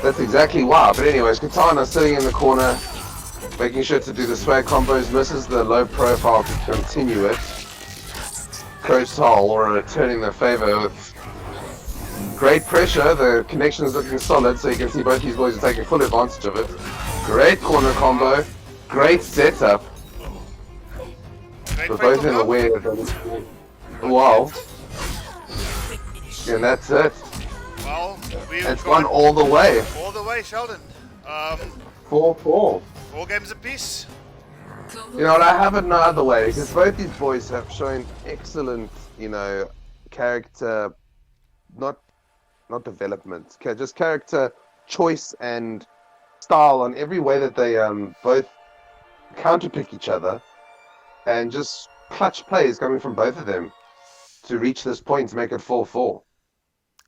That's exactly why. But anyways, Katana sitting in the corner, making sure to do the swag combos, misses the low profile to continue it. Kotal returning the favor with great pressure. The connection is looking solid, so you can see both these boys are taking full advantage of it. Great corner combo. Great setup. Great But fatal both of them blow. aware that wow. And that's it. Well, we've It's gone gone all the way. all the way, Sheldon. 4-4. 4 games apiece. You know what, I have it no other way because both these boys have shown excellent, character, not development, just character choice and style on every way that they both counterpick each other, and just clutch plays coming from both of them to reach this point to make it 4-4.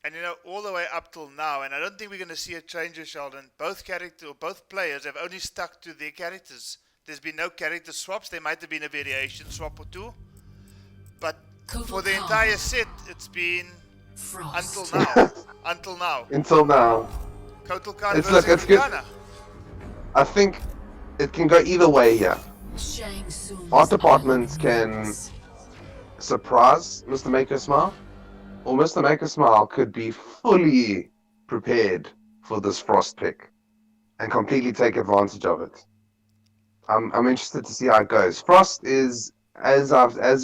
And all the way up till now, and I don't think we're going to see a change, Sheldon. Both players have only stuck to their characters. There's been no character swaps. There might have been a variation swap or 2, but for the entire set, it's been Frost. until now. Until now. Until now, Kotal Khan It's- versus look, it's good. Kitana. I think it can go either way here. Shang Tsung's Art departments can surprise Mr. Make a Smile, or Mr. Make a Smile could be fully prepared for this Frost pick and completely take advantage of it. I'm interested to see how it goes. Frost is, as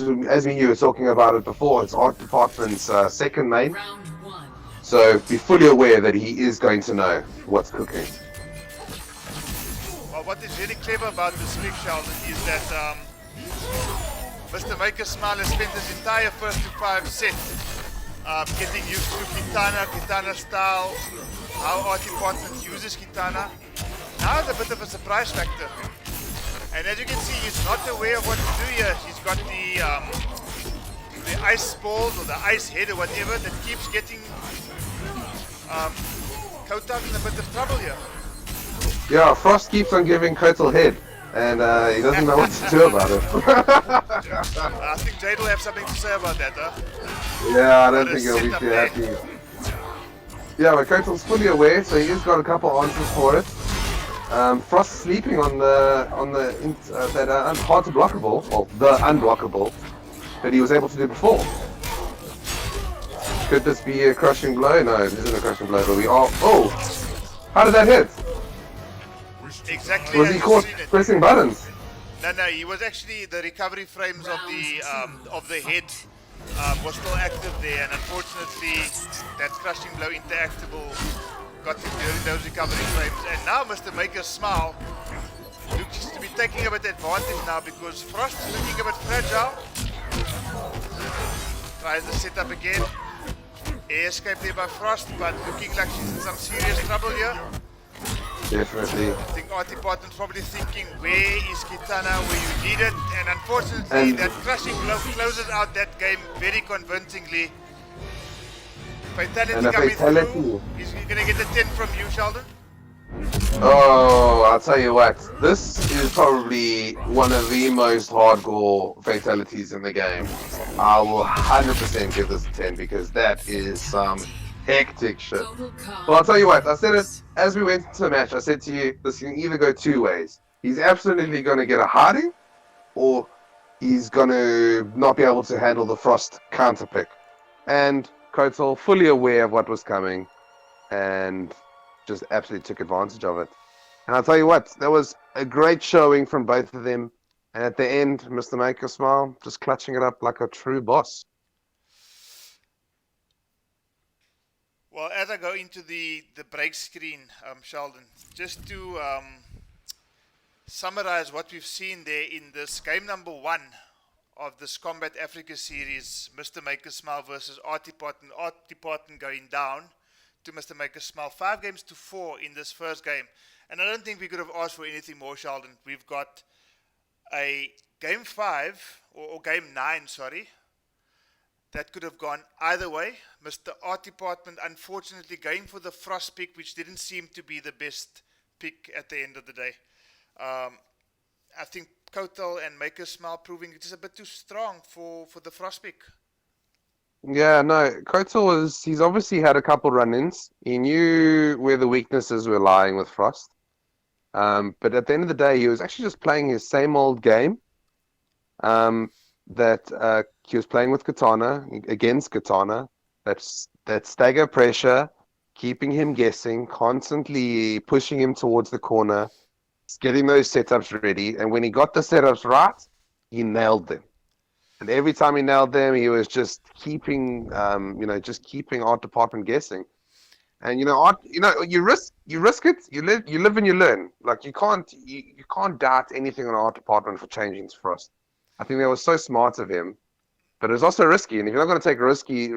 we were talking about it before, it's Art Department's second main, Round 1. so be fully aware that he is going to know what's cooking. Well, what is really clever about this week, Sheldon, is that Mr. Maker Smile has spent his entire first to 5 set getting used to Kitana style, how our department uses Kitana. Now it's a bit of a surprise factor. And as you can see, he's not aware of what to do here. He's got the ice balls or the ice head or whatever that keeps getting Kotak in a bit of trouble here. Yeah, Frost keeps on giving Kotal head, and he doesn't know what to do about it. I think Jade will have something to say about that, huh? Yeah, I don't What a think he'll be setup too there. happy. Yeah, but Kotal's fully aware, so he's got a couple answers for it. Frost sleeping on that hard to blockable, or the unblockable, that he was able to do before. Could this be a crushing blow? No, it isn't a crushing blow, but we are. Oh! How did that hit? Exactly Was as he you've caught seen it. pressing buttons? No, he was actually, the recovery frames of the head was still active there, and unfortunately that crushing blow interactable got him during those recovery frames. And now Mr. Maker Smile looks to be taking a bit advantage now because Frost is looking a bit fragile. Tries the setup again. Air escape there by Frost, but looking like she's in some serious trouble here. Definitely. I think Artie Barton's probably thinking, where is Kitana where you need it? And unfortunately, that crushing blow closes out that game very convincingly. Fatality coming through. He's going to get a 10 from you, Sheldon. Oh, I'll tell you what. This is probably one of the most hardcore fatalities in the game. I will 100% give this a 10 because that is some hectic shit. Well, I'll tell you what. I said it as we went into the match. I said to you, this can either go two ways. He's absolutely going to get a harding, or he's going to not be able to handle the Frost counter pick. And Kotal, fully aware of what was coming, and just absolutely took advantage of it. And I'll tell you what, that was a great showing from both of them. And at the end, Mr. Maker Smile just clutching it up like a true boss. Well, as I go into the break screen, Sheldon, just to summarize what we've seen there in this game number 1 of this Kombat Africa series, Mr. Maker Smile versus Artie Barton. Artie Barton going down to Mr. Maker Smile, 5-4 in this first game. And I don't think we could have asked for anything more, Sheldon. We've got a game 5, or game 9, sorry, that could have gone either way. Mr. Art Department unfortunately going for the Frost pick, which didn't seem to be the best pick at the end of the day. I think Kotal and Maker Smile proving it is a bit too strong for the Frost pick. Yeah, no, he's obviously had a couple run-ins. He knew where the weaknesses were lying with Frost. But at the end of the day, he was actually just playing his same old game. That he was playing with Katana, against Katana. That stagger pressure, keeping him guessing, constantly pushing him towards the corner, getting those setups ready. And when he got the setups right, he nailed them. And every time he nailed them, he was just keeping, keeping Art Department guessing. And you risk it. You live and you learn. Like you can't doubt anything on Art Department for changing to Frost. I think that was so smart of him, but it was also risky. And if you're not going to take risky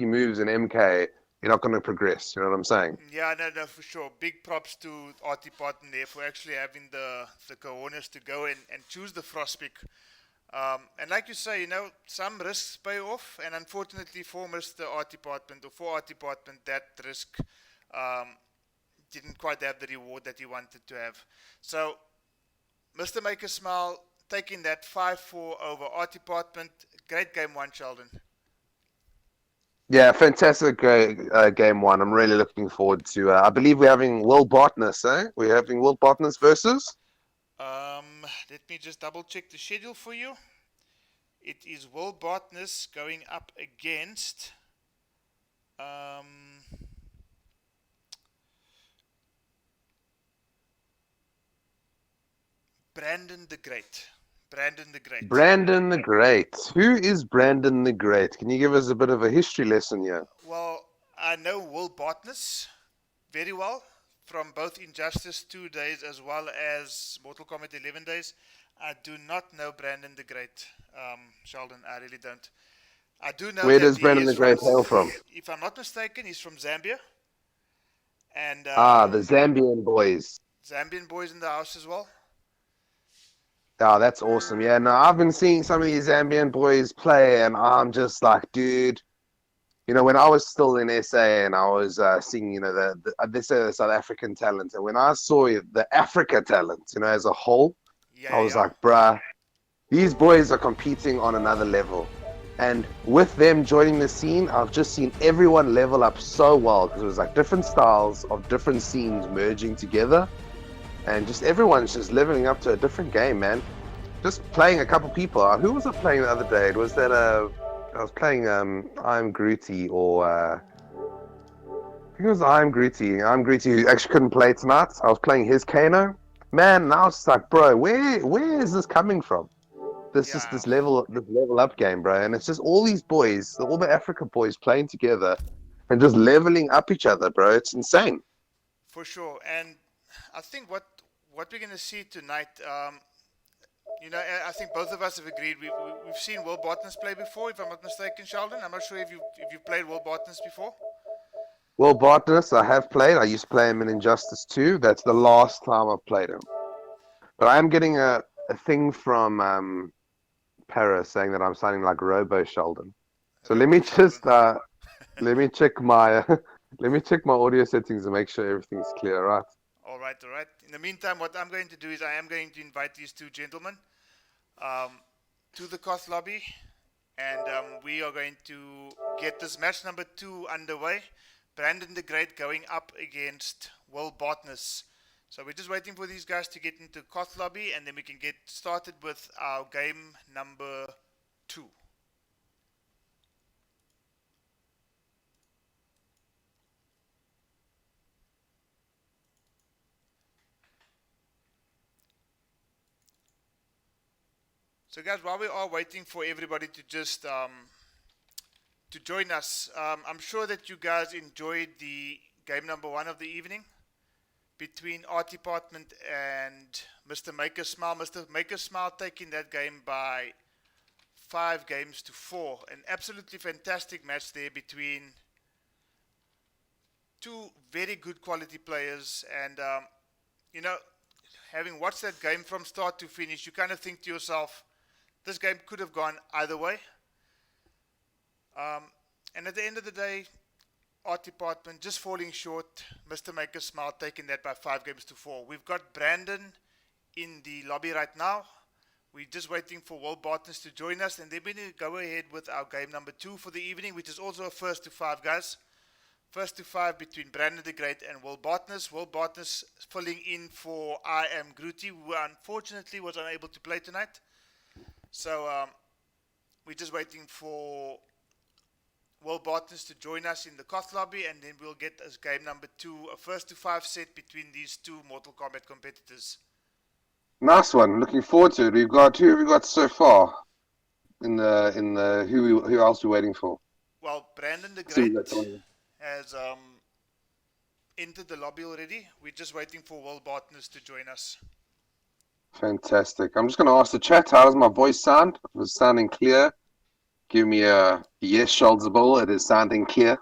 moves in MK, you're not going to progress. You know what I'm saying? Yeah, no, for sure. Big props to Artie Barton there for actually having the cojones to go and choose the Frost pick. And like you say, some risks pay off, and unfortunately for Mr. Art Department, or for Art Department, that risk didn't quite have the reward that he wanted to have. So, Mr. Maker Smile taking that 5-4 over Art Department. Great game 1, Sheldon. Yeah, fantastic game 1. I'm really looking forward to. I believe we're having Will Botanist, eh? We're having Will Botanist versus. Let me just double check the schedule for you. It is Will Botanist going up against Brandon the Great. Brandon the Great. Who is Brandon the Great? Can you give us a bit of a history lesson here? Well, I know Will Botanist very well from both Injustice 2 days as well as Mortal Kombat 11 days. I do not know Brandon the Great, Sheldon. I really don't. I do know. Where does Brandon the Great hail from? If I'm not mistaken, he's from Zambia. And the Zambian boys. Zambian boys in the house as well. Oh, that's awesome. Yeah, no, I've been seeing some of these Zambian boys play, and I'm just like, dude. When I was still in SA and I was seeing, this South African talent, and when I saw the Africa talent, as a whole, I was like, bruh, these boys are competing on another level. And with them joining the scene, I've just seen everyone level up so well because it was like different styles of different scenes merging together, and just everyone's just leveling up to a different game, man. Just playing a couple people. Who was I playing the other day? Was that I was playing I'm Grootty or I think it was I'm Grootty who actually couldn't play tonight. I was playing his Kano. Man, now it's like, bro, where is this coming from? This level up game, bro, and it's just all these boys, all the Africa boys playing together and just leveling up each other, bro. It's insane. For sure. And I think what we're going to see tonight, I think both of us have agreed. We've seen World Botanist play before, if I'm not mistaken, Sheldon. I'm not sure if you've played World Botanist before. Well, Botanist, I have played. I used to play him in Injustice 2. That's the last time I've played him. But I am getting a thing from Paris saying that I'm sounding like Robo Sheldon. So let me just let me check my audio settings and make sure everything's clear, right? All right. In the meantime, what I'm going to do is I am going to invite these two gentlemen to the Koth lobby, and we are going to get this match number 2 underway. Brandon the Great going up against Will Botanist. So we're just waiting for these guys to get into Koth lobby, and then we can get started with our game number 2. So guys, while we are waiting for everybody to just to join us, I'm sure that you guys enjoyed the game number 1 of the evening between Art Department and Mr. Maker Smile. Mr. Maker Smile taking that game by 5 games to 4. An absolutely fantastic match there between two very good quality players. And, having watched that game from start to finish, you kind of think to yourself, this game could have gone either way. And at the end of the day, Art Department just falling short. Mr. Maker Smile taking that by 5 games to 4. We've got Brandon in the lobby right now. We're just waiting for Will Botanist to join us, and then we're going to go ahead with our game number 2 for the evening, which is also a first to 5, guys. First to 5 between Brandon the Great and Will Botanist. Will Botanist filling in for I Am Grootty, who unfortunately was unable to play tonight. So we're just waiting for Will Botanist to join us in the Koth lobby, and then we'll get as game number 2, a first to 5 set between these two Mortal Kombat competitors. Nice one. Looking forward to it. Who have we got so far in the who else are we waiting for? Well, Brandon the Great has entered the lobby already. We're just waiting for Will Botanist to join us. Fantastic. I'm just going to ask the chat, how does my voice sound? Is it sounding clear? Give me a yes, Schultzable. It is sounding clear.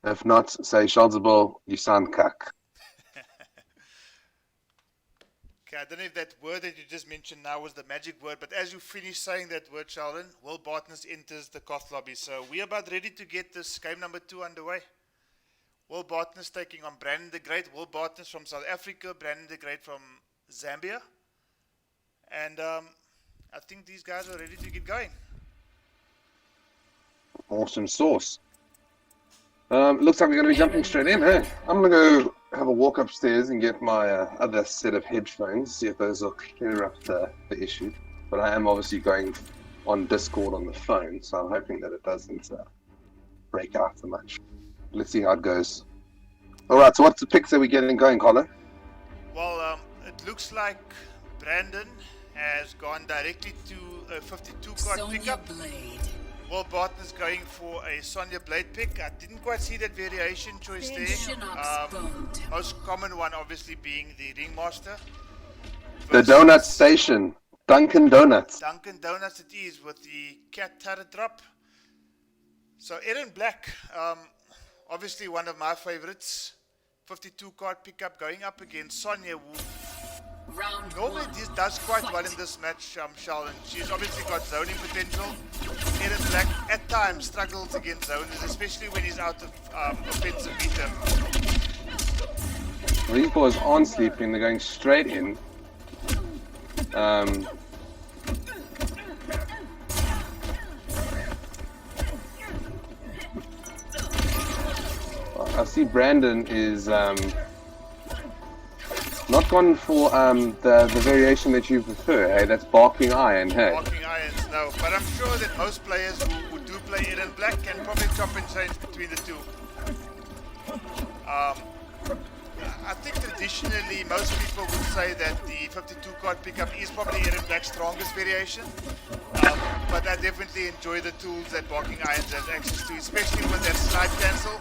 If not, say Schultzable, you sound cuck. Okay, I don't know if that word that you just mentioned now was the magic word, but as you finish saying that word, Sheldon, Will Botanist enters the Koth lobby. So we're about ready to get this game number 2 underway. Will Botanist taking on Brandon the Great. Will Botanist from South Africa, Brandon the Great from Zambia. And I think these guys are ready to get going. Awesome sauce. Looks like we're going to be jumping straight in, hey? I'm going to go have a walk upstairs and get my other set of headphones, see if those will clear up the issue. But I am obviously going on Discord on the phone, so I'm hoping that it doesn't break out so much. Let's see how it goes. Alright, so what's the picks that we're getting going, Colin? Well, it looks like Brandon has gone directly to a 52 card Sonya pickup. Blade. Will Botanist going for a Sonya Blade pick. I didn't quite see that variation choice there. Most common one obviously being the Ringmaster. The Donut Station. Dunkin' Donuts. Dunkin' Donuts it is with the cat turret drop. So Aaron Black, obviously one of my favorites. 52 card pickup going up against Sonya, who normally does quite well in this match, Sheldon. She's obviously got zoning potential. Aaron Black at times struggles against zoners, especially when he's out of offensive meter. Well, these boys aren't sleeping, they're going straight in. I see Brandon is not gone for the variation that you prefer. Hey, that's barking iron. Hey. Barking irons, no. But I'm sure that most players who do play Eren Black can probably chop and change between the two. I think traditionally most people would say that the 52 card pickup is probably Eren Black's strongest variation. But I definitely enjoy the tools that Barking Irons has access to, especially with that slide cancel.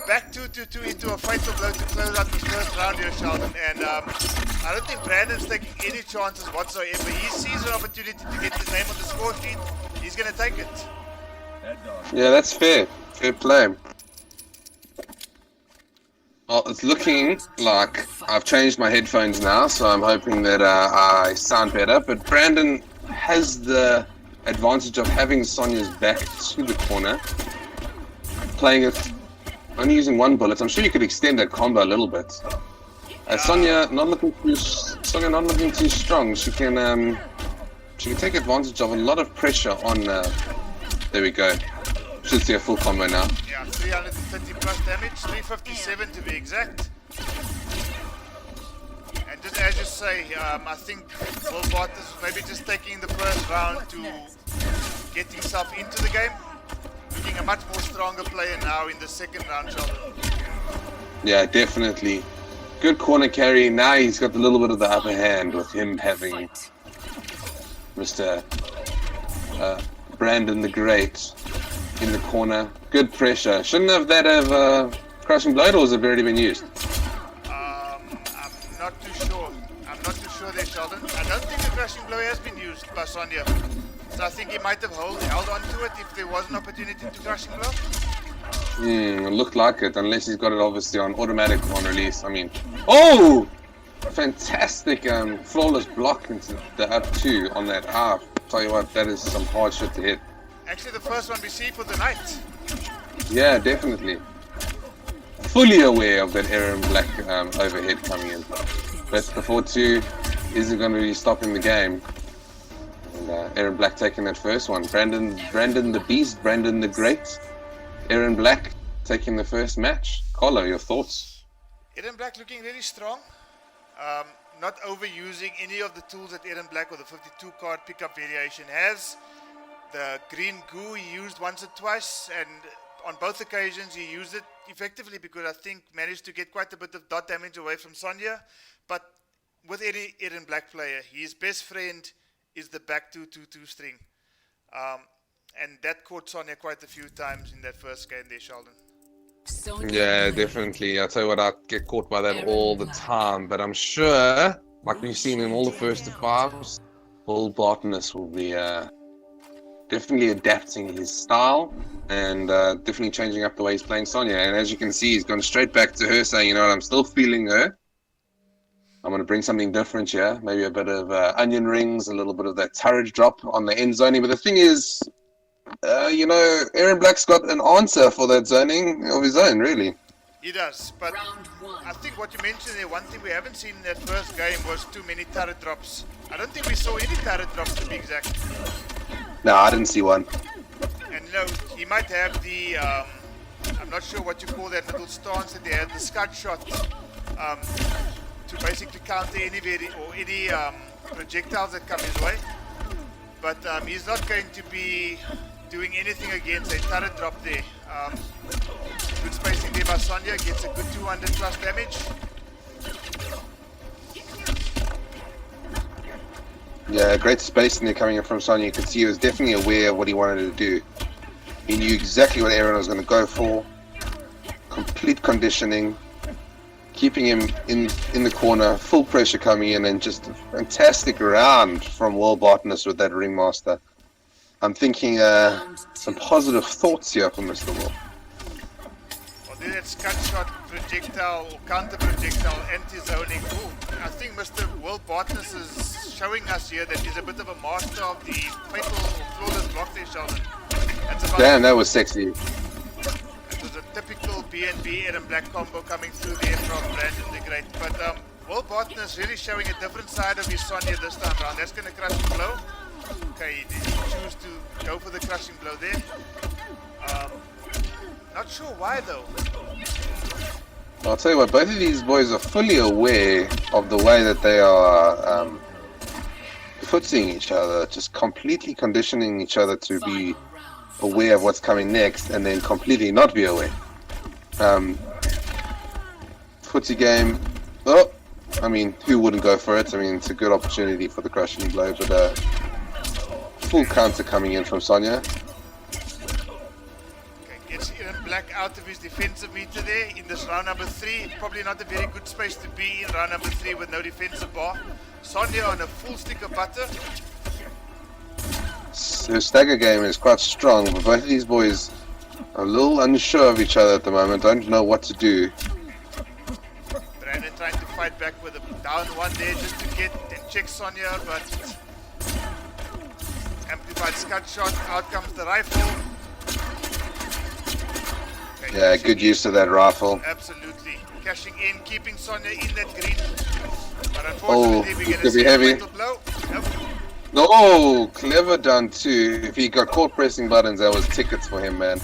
Back 2-2-2 into a fatal blow to close out the first round here, Sheldon. And I don't think Brandon's taking any chances whatsoever. He sees an opportunity to get his name on the score sheet. He's going to take it. Yeah, that's fair. Fair play. Well, it's looking like I've changed my headphones now, so I'm hoping that I sound better. But Brandon has the advantage of having Sonya's back to the corner, playing it only using one bullet. I'm sure you could extend that combo a little bit. Sonya not looking too strong. She can take advantage of a lot of pressure on. There we go. Should see a full combo now. Yeah, 330 plus damage, 357 to be exact. And just as you say, I think Will Botanist was maybe just taking the first round to get himself into the game. Looking a much more stronger player now in the second round, Sheldon. Yeah, definitely. Good corner carry. Now he's got a little bit of the upper hand with him having Mr. Brandon the Great in the corner. Good pressure. Shouldn't have that have crushing blow, or has it already been used? I'm not too sure. I'm not too sure there, Sheldon. I don't think the crushing blow has been used by Sonya. So I think he might have held on to it if there was an opportunity to crushing blow. It looked like it, unless he's got it obviously on automatic on release. I mean, oh! Fantastic flawless block into the up two on that half. Tell you what, that is some hard shit to hit. Actually the first one we see for the night. Yeah, definitely. Fully aware of that Eren Black overhead coming in. But before two, is it going to be stopping the game? And Eren Black taking that first one. Brandon the Beast, Brandon the Great. Eren Black taking the first match. Carlo, your thoughts? Eren Black looking very strong. Not overusing any of the tools that Eren Black or the 52 card pickup variation has. The green goo he used once or twice, and on both occasions he used it effectively because I think managed to get quite a bit of dot damage away from Sonya. But with any Eren Black player, his best friend is the back 2-2-2 string. And that caught Sonya quite a few times in that first game there, Sheldon. Yeah, definitely. I tell you what, I get caught by that all the time. But I'm sure, like we've seen in all the first fives, Will Botanist will be definitely adapting his style and definitely changing up the way he's playing Sonya. And as you can see, he's gone straight back to her saying, you know what, I'm still feeling her. I'm going to bring something different here. Maybe a bit of onion rings, a little bit of that turret drop on the end zoning. But the thing is, you know, Eren Black's got an answer for that zoning of his own, really. He does, but I think what you mentioned there, one thing we haven't seen in that first game was too many turret drops. I don't think we saw any turret drops to be exact. No, I didn't see one. And you know, he might have the, I'm not sure what you call that little stance that they had, the scud shot, to basically counter any projectiles that come his way. But he's not going to be doing anything against a turret drop there. Good spacing there by Sonya, gets a good 200 plus damage. Yeah, great spacing there coming in from Sonya. You could see he was definitely aware of what he wanted to do. He knew exactly what Eren was going to go for. Complete conditioning. Keeping him in the corner, full pressure coming in, and just a fantastic round from Will Botanist with that Ringmaster. I'm thinking some positive thoughts here for Mr. Will. Well, then that scud shot projectile or counter projectile anti-zoning. Ooh, I think Mr. Will Botanist is showing us here that he's a bit of a master of the fatal or flawless block there, Sheldon. Damn, that was sexy. It was a typical BNB Eren Black combo coming through there from Brandon the Great. But Will Botanist really showing a different side of his Sonya this time around. That's going to crush the blow. Okay, did he choose to go for the crushing blow there? Not sure why though. I'll tell you what, both of these boys are fully aware of the way that they are footsying each other, just completely conditioning each other to be aware of what's coming next, and then completely not be aware. Footsie game. Oh, I mean, who wouldn't go for it? I mean, it's a good opportunity for the crushing blow, but full counter coming in from Sonya. Okay, gets Aaron Black out of his defensive meter there in this round number 3. Probably not a very good space to be in round number 3 with no defensive bar. Sonya on a full stick of butter. Her stagger game is quite strong, but both of these boys are a little unsure of each other at the moment, don't know what to do. Brandon trying to fight back with a down one there just to get and check Sonya, but amplified scud shot, out comes the rifle. Okay, Yeah, good use of that rifle. Absolutely. Cashing in, keeping Sonya in that green. But unfortunately, we're going to could see be a heavy. fatal blow. Nope. No, clever done too. If he got caught pressing buttons, that was tickets for him, man.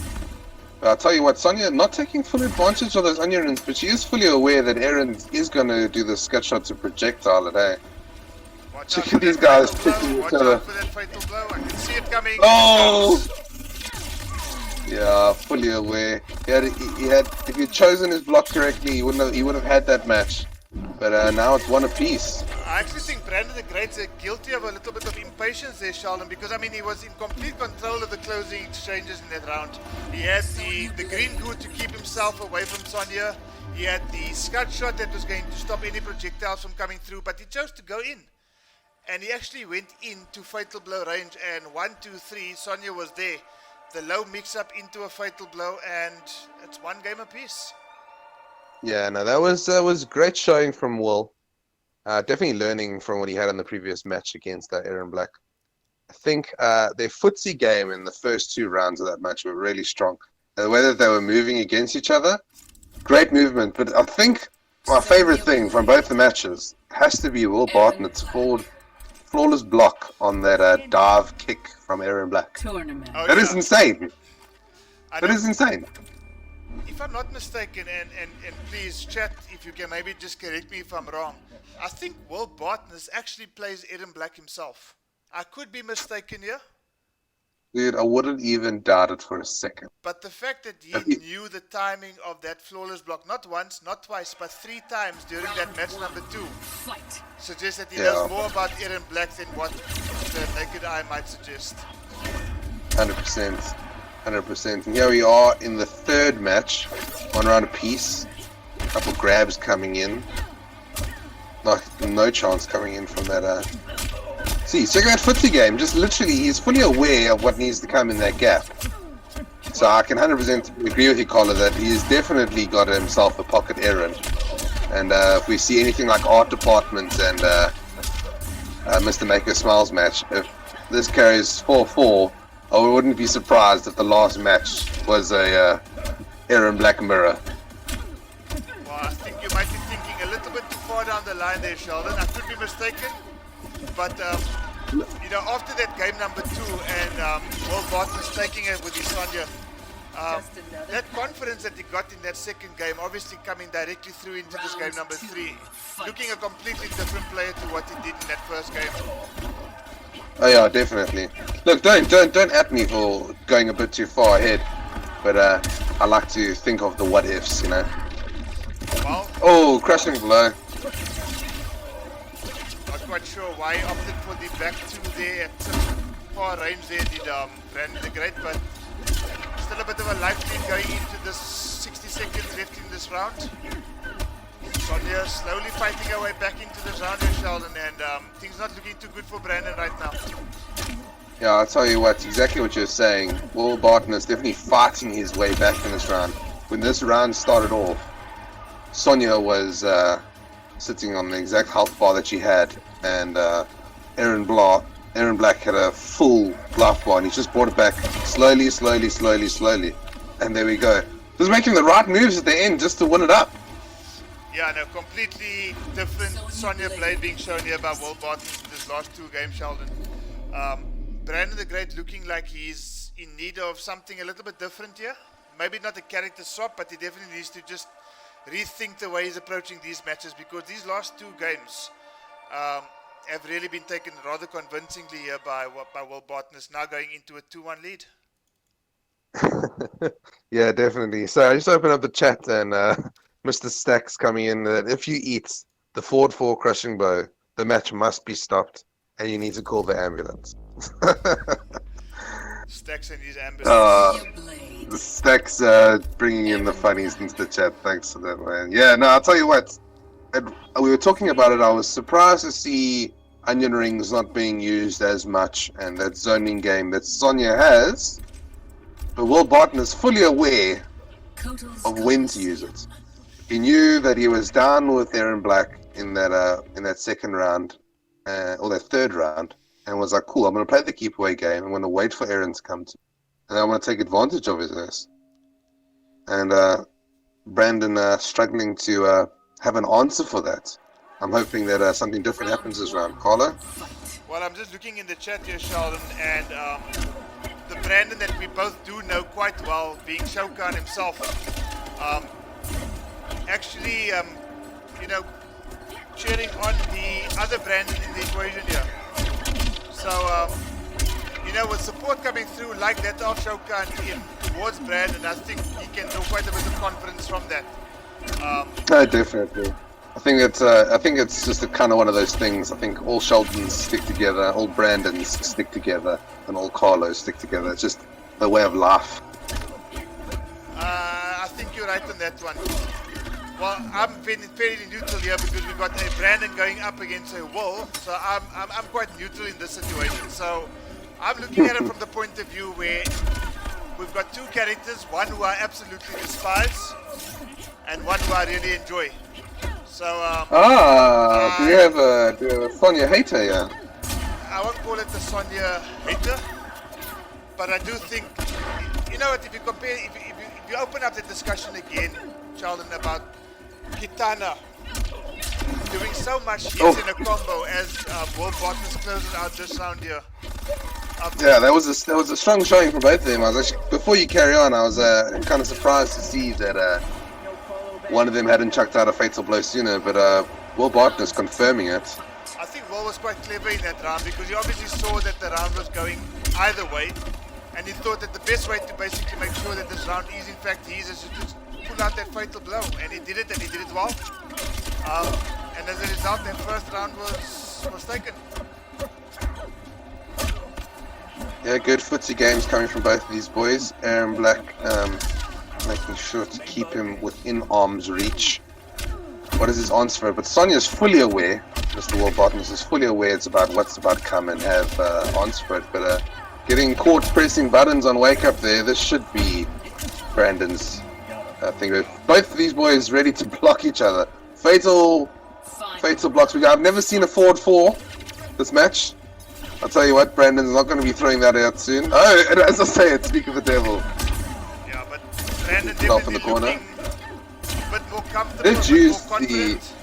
But I'll tell you what, Sonya not taking full advantage of those onions, but she is fully aware that Aaron is going to do the scud shot to projectile it, hey? Watch Check out for these that guys fatal picking blow. each Watch other. out for that fatal blow. I can see it coming. Oh! Yeah, fully aware. He had, if he'd chosen his block correctly, he would have had that match. But now it's one apiece. I actually think Brandon the Great's guilty of a little bit of impatience there, Sheldon, because I mean he was in complete control of the closing exchanges in that round. He had the green good to keep himself away from Sonya. He had the scud shot that was going to stop any projectiles from coming through, but he chose to go in. And he actually went into fatal blow range, and 1, 2, 3, Sonya was there. The low mix up into a fatal blow, and it's one game apiece. Yeah, no, that was great showing from Will. Definitely learning from what he had in the previous match against Aaron Black. I think their footsie game in the first 2 rounds of that match were really strong. The way that they were moving against each other, great movement. But I think my favorite thing from both the matches has to be Will Bartnett's flawless block on that dive kick from Aaron Black. Tournament. Oh, That yeah. is insane. I That know- is insane. If I'm not mistaken, and please chat if you can maybe just correct me if I'm wrong, I think Will Botanist actually plays Aaron Black himself. I could be mistaken here, Dude, I wouldn't even doubt it for a second. but the fact that he Okay. knew the timing of that flawless block, not once, not twice, but 3 times during that match number 2, Fight. suggests that he Yeah. knows more about Aaron Black than what the naked eye might suggest. 100%. 100%. And here we are in the 3rd match. 1 round apiece. Couple grabs coming in. No chance coming in from that. See, check that footsie game. Just literally, he's fully aware of what needs to come in that gap. So I can 100% agree with you, Colin, that he's definitely got himself a pocket errand. And if we see anything like Art Department and Mr. Maker Smiles match, if this carries 4-4, I wouldn't be surprised if the last match was a Aaron Black mirror. Well, I think you might be thinking a little bit too far down the line there, Sheldon. I could be mistaken, but you know, after that game number 2 and Will Barton's taking it with his Sonya, that confidence that he got in that second game, obviously coming directly through into this game number 3, looking a completely different player to what he did in that first game. Oh yeah, definitely. Look, don't at me for going a bit too far ahead, but I like to think of the what ifs, you know. Well, Oh, crushing blow. not quite sure why he opted for the back 2 there at such far range there, did Brandon the Great, but still a bit of a life lead going into this 60 seconds left in this round. Sonya slowly fighting her way back into this round here, Sheldon, and things not looking too good for Brandon right now. Yeah, I'll tell you what, exactly what you're saying. Will Barton is definitely fighting his way back in this round. When this round started off, Sonya was sitting on the exact health bar that she had, and Aaron Black had a full life bar, and he just brought it back slowly, and there we go. He was making the right moves at the end just to win it up. Yeah, no, completely different Sonya Blade being shown here by Will Barton in this last 2 games, Sheldon. Brandon the Great looking like he's in need of something a little bit different here. maybe not a character swap, but he definitely needs to just rethink the way he's approaching these matches, because these last two games have really been taken rather convincingly here by Will Botanist, now going into a 2-1 lead. Yeah, definitely. So I just open up the chat and Mr. Stacks coming in that if you eat the forward 4 crushing bow, the match must be stopped and you need to call the ambulance. Stacks and his ambulance. Stacks bringing in the funnies into the chat. Thanks for that, man. Yeah, no, I'll tell you what. We were talking about it. I was surprised to see onion rings not being used as much, and that zoning game that Sonya has. But Will Barton is fully aware of when to use it. He knew that he was down with Aaron Black in that second round, or that third round, and was like, cool, I'm going to play the keep away game. I'm going to wait for Aaron to come to me, and I want to take advantage of his ass. And Brandon struggling to have an answer for that. I'm hoping that something different happens this round. Carlo? Well, I'm just looking in the chat here, Sheldon, and the Brandon that we both do know quite well, being Shogun himself, actually, cheering on the other Brandon in the equation here. So, with support coming through like that of Shogun towards Brandon, I think he can draw quite a bit of confidence from that. Definitely. I think it's just a kind of one of those things. I think all Sheldons stick together, all Brandons stick together, and all Carlos stick together. It's just the way of life. I think you're right on that one. Well, I'm fairly neutral here because we've got a Brandon going up against a Will, so I'm quite neutral in this situation. So I'm looking at it from the point of view where we've got two characters, one who I absolutely despise, and one who I really enjoy. So, do we have a Sonya hater here? I won't call it the Sonya hater, but I do think, you know what, if you compare, if you open up the discussion again, Sheldon, about Kitana doing so much hits in a combo as Will Botanist closes out this round here. Yeah, that was a strong showing from both of them. I was actually, before you carry on, I was kind of surprised to see that one of them hadn't chucked out a fatal blow sooner, but Will Barton is confirming it. I think Will was quite clever in that round because he obviously saw that the round was going either way, and he thought that the best way to basically make sure that this round is in fact his is to just pull out that fatal blow, and he did it, and he did it well. And as a result, that first round was taken. Yeah, good footsie games coming from both of these boys. Aaron Black making sure to keep him within arm's reach. What is his answer for it? But Sonya's fully aware, Mr. Will Botanist is fully aware it's about what's about to come and have answer for it. But getting caught pressing buttons on wake up there, this should be Brandon's thing. Both of these boys ready to block each other. Fatal blocks. I've never seen a forward 4 this match. I'll tell you what, Brandon's not going to be throwing that out soon. Oh, and as I say it, speak of the devil. Yeah, but Brandon definitely looking a bit more comfortable, did you more confident.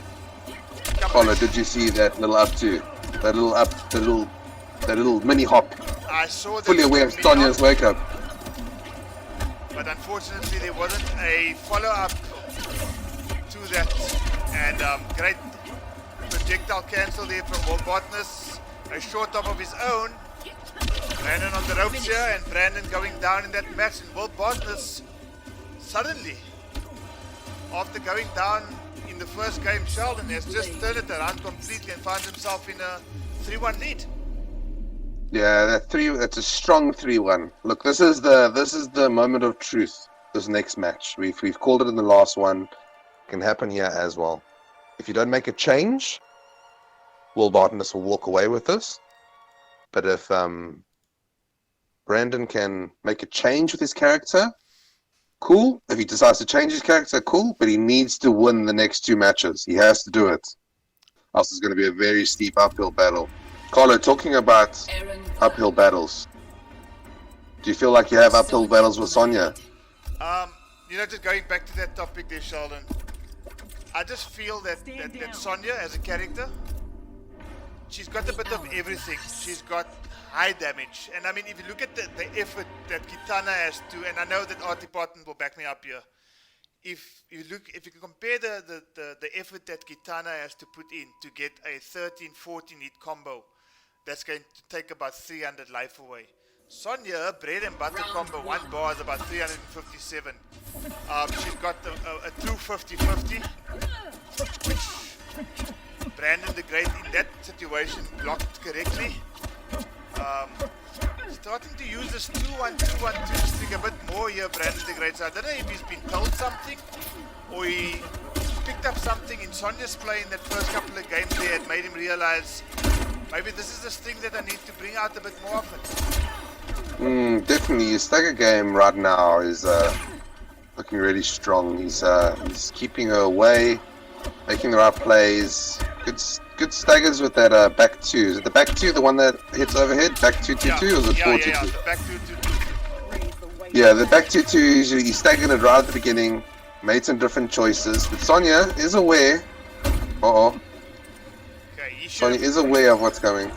Carlo, did you see that little up too? That little mini hop? I saw that. Fully aware of Sonya's wake up. But unfortunately there wasn't a follow-up to that. And great projectile cancel there from Will Botanist. A short top of his own. Brandon on the ropes here, and Brandon going down in that match. And Will Botanist suddenly, after going down in the first game, Sheldon has just turned it around completely and finds himself in a 3-1 lead. Yeah, that's a strong 3-1. Look, this is the moment of truth. This next match, we've called it in the last one. It can happen here as well. If you don't make a change, Will Botanist will walk away with this. But if Brandon can make a change with his character, cool. If he decides to change his character, cool. But he needs to win the next 2 matches. He has to do it. Else it's going to be a very steep uphill battle. Carlo, talking about uphill battles, do you feel like you have uphill battles with Sonya? Just going back to that topic there, Sheldon, I just feel that Sonya as a character, she's got a bit of everything. She's got high damage. And I mean, if you look at the effort that Kitana has to, and I know that Artie Barton will back me up here. If you compare the effort that Kitana has to put in to get a 13-14 hit combo, that's going to take about 300 life away. Sonya, her bread and butter combo, one bar is about 357. She's got a true 50-50, which Brandon the Great in that situation blocked correctly. Starting to use this 2-1-2-1-2 string a bit more here, Brandon the Great. So I don't know if he's been told something or he picked up something in Sonya's play in that first couple of games there that made him realize maybe this is the string that I need to bring out a bit more often. Definitely, his stagger game right now is looking really strong. He's keeping her away, making the right plays. Good staggers with that back two. Is it the back two, the one that hits overhead? Back 2-2-2 or is it 4-2-2? Yeah, the back 2-2-2. Yeah, the back 2-2, he staggered it right at the beginning, made some different choices. But Sonya is aware. Okay, Sonya is aware of what's coming. I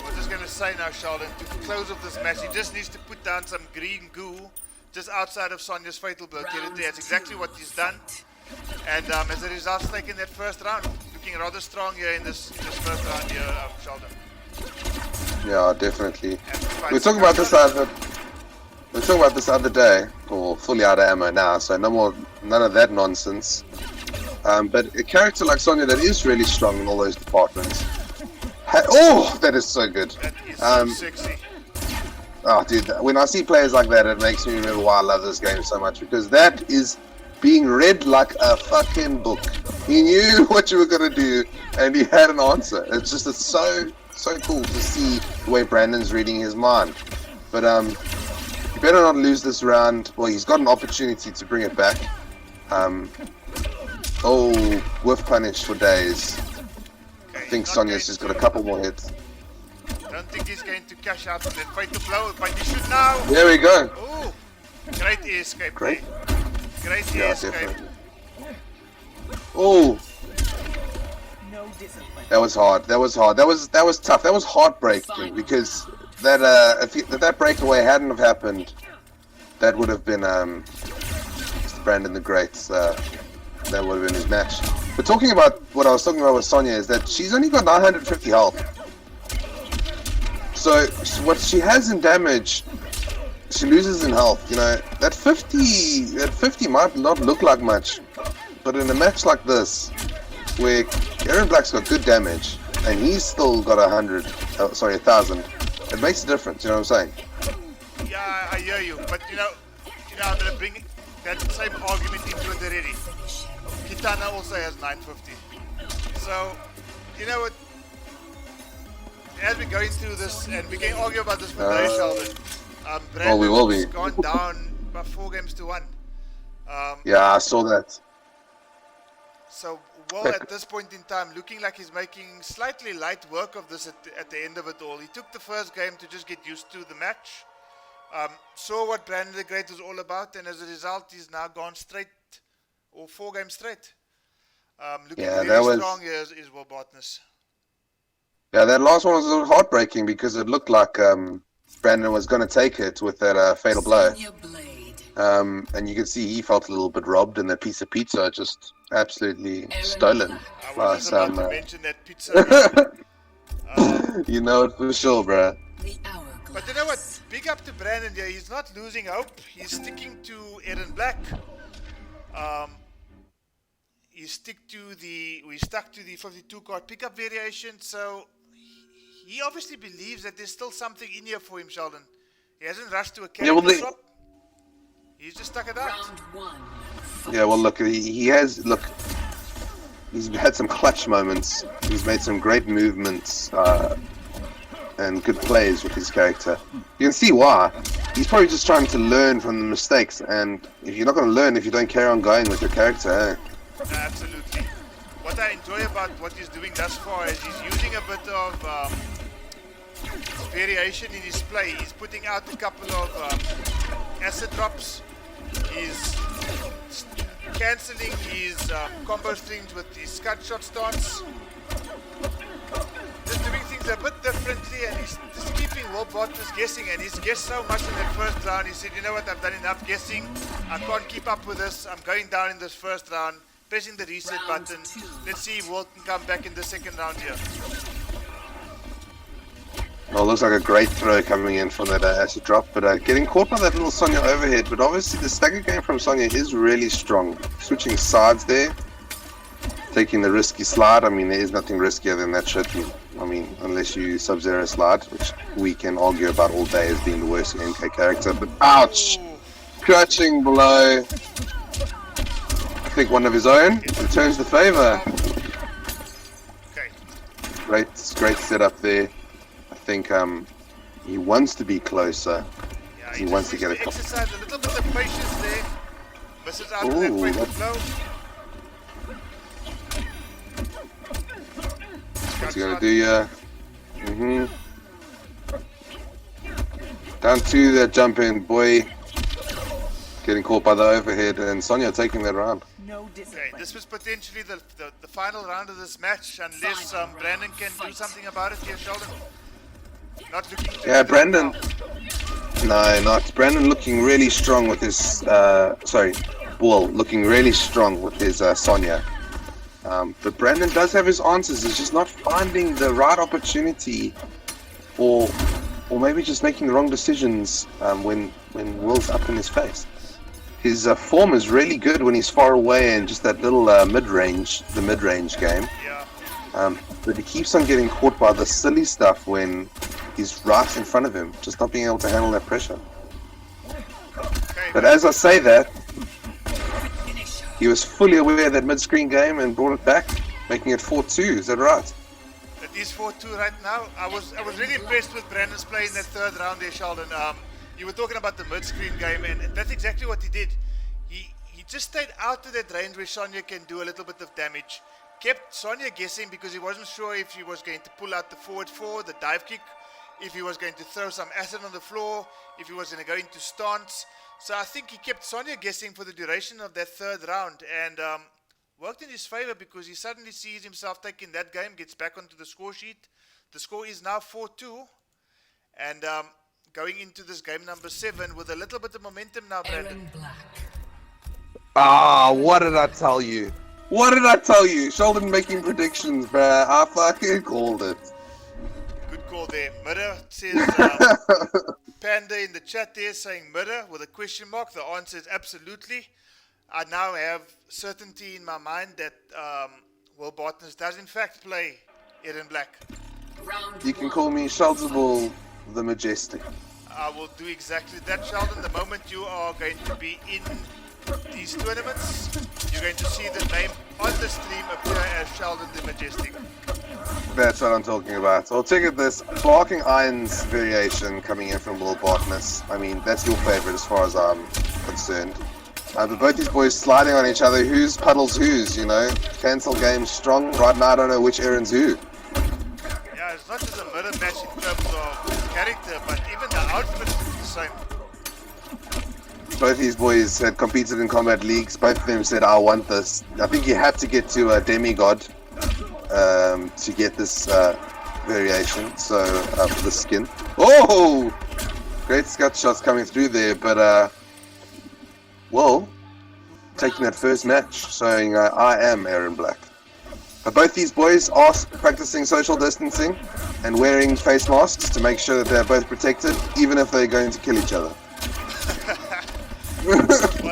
was just going to say now, Sheldon, to close off this match, he just needs to put down some green goo just outside of Sonya's fatal blow territory. That's exactly what he's done. And as a result, taking that first round, looking rather strong here in this first round here, Sheldon. Yeah, definitely. We were talking about this other day, or fully out of ammo now, so none of that nonsense. But a character like Sonya that is really strong in all those departments. That is so good. That is so sexy. Oh, dude, when I see players like that, it makes me remember why I love this game so much, because that is being read like a fucking book. He knew what you were gonna do, and he had an answer. It's so cool to see the way Brandon's reading his mind. But you better not lose this round. Well, he's got an opportunity to bring it back. Whiff punish for days. Okay, I think Sonya's just got a couple more hits. Don't think he's going to cash out on that fatal blow, but he should now. There we go. Oh, great air escape. Great. Great air escape. Definitely. Oh, that was hard. That was tough. That was heartbreaking because that if that breakaway hadn't have happened, that would have been Brandon the Great's. That would have been his match. But talking about what I was talking about with Sonya is that she's only got 950 health. So what she has in damage, she loses in health. You know, that 50 might not look like much, but in a match like this, where Aaron Black's got good damage and he's still got 1,000, it makes a difference. You know what I'm saying? Yeah, I hear you, but you know, I'm gonna bring that same argument into it already. Kitana also has 950. So, you know what? As we're going through this, and we can argue about this for days, Sheldon. Brandon we will be. has gone down by 4-1. Yeah, I saw that. So, at this point in time, looking like he's making slightly light work of this at the end of it all. He took the first game to just get used to the match. Saw what Brandon the Great was all about, and as a result, he's now gone straight, or 4 games straight. Looking really strong here is Botanist. Yeah, that last one was a little heartbreaking because it looked like Brandon was going to take it with that fatal blow. And you can see he felt a little bit robbed, and that piece of pizza just absolutely stolen. I was just about to mention that pizza. You know it for sure, bruh. But you know what? Big up to Brandon here. He's not losing hope. He's sticking to Aaron Black. We stuck to the 52 card pickup variation, so he obviously believes that there's still something in here for him, Sheldon. He hasn't rushed to a character swap. He's just stuck it out. Yeah, well, look, he's had some clutch moments. He's made some great movements and good plays with his character. You can see why. He's probably just trying to learn from the mistakes, and if you're not going to learn if you don't carry on going with your character, eh? Absolutely. What I enjoy about what he's doing thus far is he's using a bit of variation in his play. He's putting out a couple of acid drops. He's cancelling his combo strings with his cut shot stance. Just doing things things a bit differently, and he's just keeping Will Botanist guessing, and he's guessed so much in that first round. He said, you know what, I've done enough guessing. I can't keep up with this. I'm going down in this first round, pressing the reset button. Let's see if Will can come back in the second round here. Well, looks like a great throw coming in from that acid drop, but getting caught by that little Sonya overhead. But obviously the stagger game from Sonya is really strong. Switching sides there, taking the risky slide. I mean, there is nothing riskier than that shit. I mean, unless you Sub-Zero slide, which we can argue about all day as being the worst NK character. But ouch! Crouching blow. I think one of his own returns the favor. Okay. Great setup there. I think he wants to be closer. Yeah, He wants to get a couple. exercise a little bit of patience there. Misses out of that Ooh, fatal that's- blow. What's he gonna do? Yeah. Down to that jump in, boy. Getting caught by the overhead, and Sonya taking that round. No Okay, discipline. this was potentially the final round of this match, unless Brandon can do something about it here, Sheldon. Not looking to Yeah, Brandon. No, not Brandon. Looking really strong with his. Sorry, Bull looking really strong with his Sonya. But Brandon does have his answers. He's just not finding the right opportunity, or maybe just making the wrong decisions when Will's up in his face. His form is really good when he's far away and just that little the mid-range game. Yeah. But he keeps on getting caught by the silly stuff when he's right in front of him, just not being able to handle that pressure. Okay. But as I say that, he was fully aware of that mid-screen game and brought it back, making it 4-2. Is that right? It is 4-2 right now. I was really impressed with Brandon's play in that third round there, Sheldon. You were talking about the mid-screen game, and that's exactly what he did. He just stayed out of that range where Sonya can do a little bit of damage. Kept Sonya guessing because he wasn't sure if he was going to pull out the forward four, the dive kick, if he was going to throw some acid on the floor, if he was going to go into stance. So I think he kept Sonya guessing for the duration of that third round, and worked in his favor because he suddenly sees himself taking that game, gets back onto the score sheet. The score is now 4-2, and going into this game number 7 with a little bit of momentum now, Brandon. Aaron Black. Ah, what did I tell you? What did I tell you? Sheldon making predictions, bruh. I fucking called it. Good call there. Mirror says, Panda in the chat there saying mirror with a question mark. The answer is absolutely. I now have certainty in my mind that Will Botanist does in fact play Aaron Black. Round You can one. call me Shelterbull the Majestic. I will do exactly that, Sheldon. The moment you are going to be in these tournaments, you're going to see the name on the stream appear as Sheldon the Majestic. That's what I'm talking about. Well, check out this Barking Irons variation coming in from Will Botanist. I mean, that's your favorite as far as I'm concerned. But both these boys sliding on each other. Who's puddles who's, you know? Cancel game strong. Right now, I don't know which Aaron's who. Yeah, it's not just a mirror match in terms of character, but even the outfit is the same. Both these boys had competed in combat leagues. Both of them said, I want this. I think you had to get to a demigod to get this variation. So, for the skin. Oh! Great scut shots coming through there, but well, taking that first match, showing I am Aaron Black. But both these boys are practicing social distancing and wearing face masks to make sure that they're both protected, even if they're going to kill each other. Well,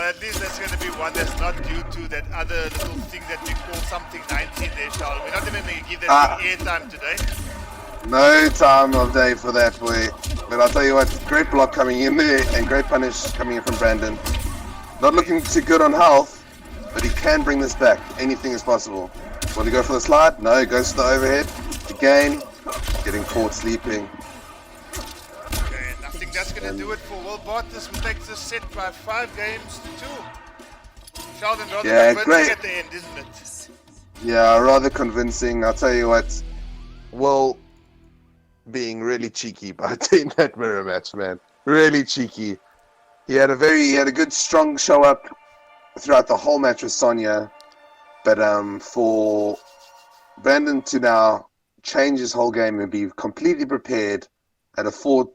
at least that's going to be one that's not due to that other little thing that we call something 19 there, Charles. We're not even going to give that airtime today. No time of day for that, boy. But I'll tell you what, great block coming in there and great punish coming in from Brandon. Not looking too good on health, but he can bring this back. Anything is possible. Want to go for the slide? No, goes to the overhead. Again, getting caught sleeping. Okay, and I think that's going to do it for Will Botanist, who takes this set by 5 games to 2. Sheldon, rather Yeah, convincing great. at the end, isn't it? Yeah, rather convincing. I'll tell you what. Well, being really cheeky by taking that mirror match, man. Really cheeky. He had a good strong show up throughout the whole match with Sonya. But for Brandon to now change his whole game and be completely prepared at a four,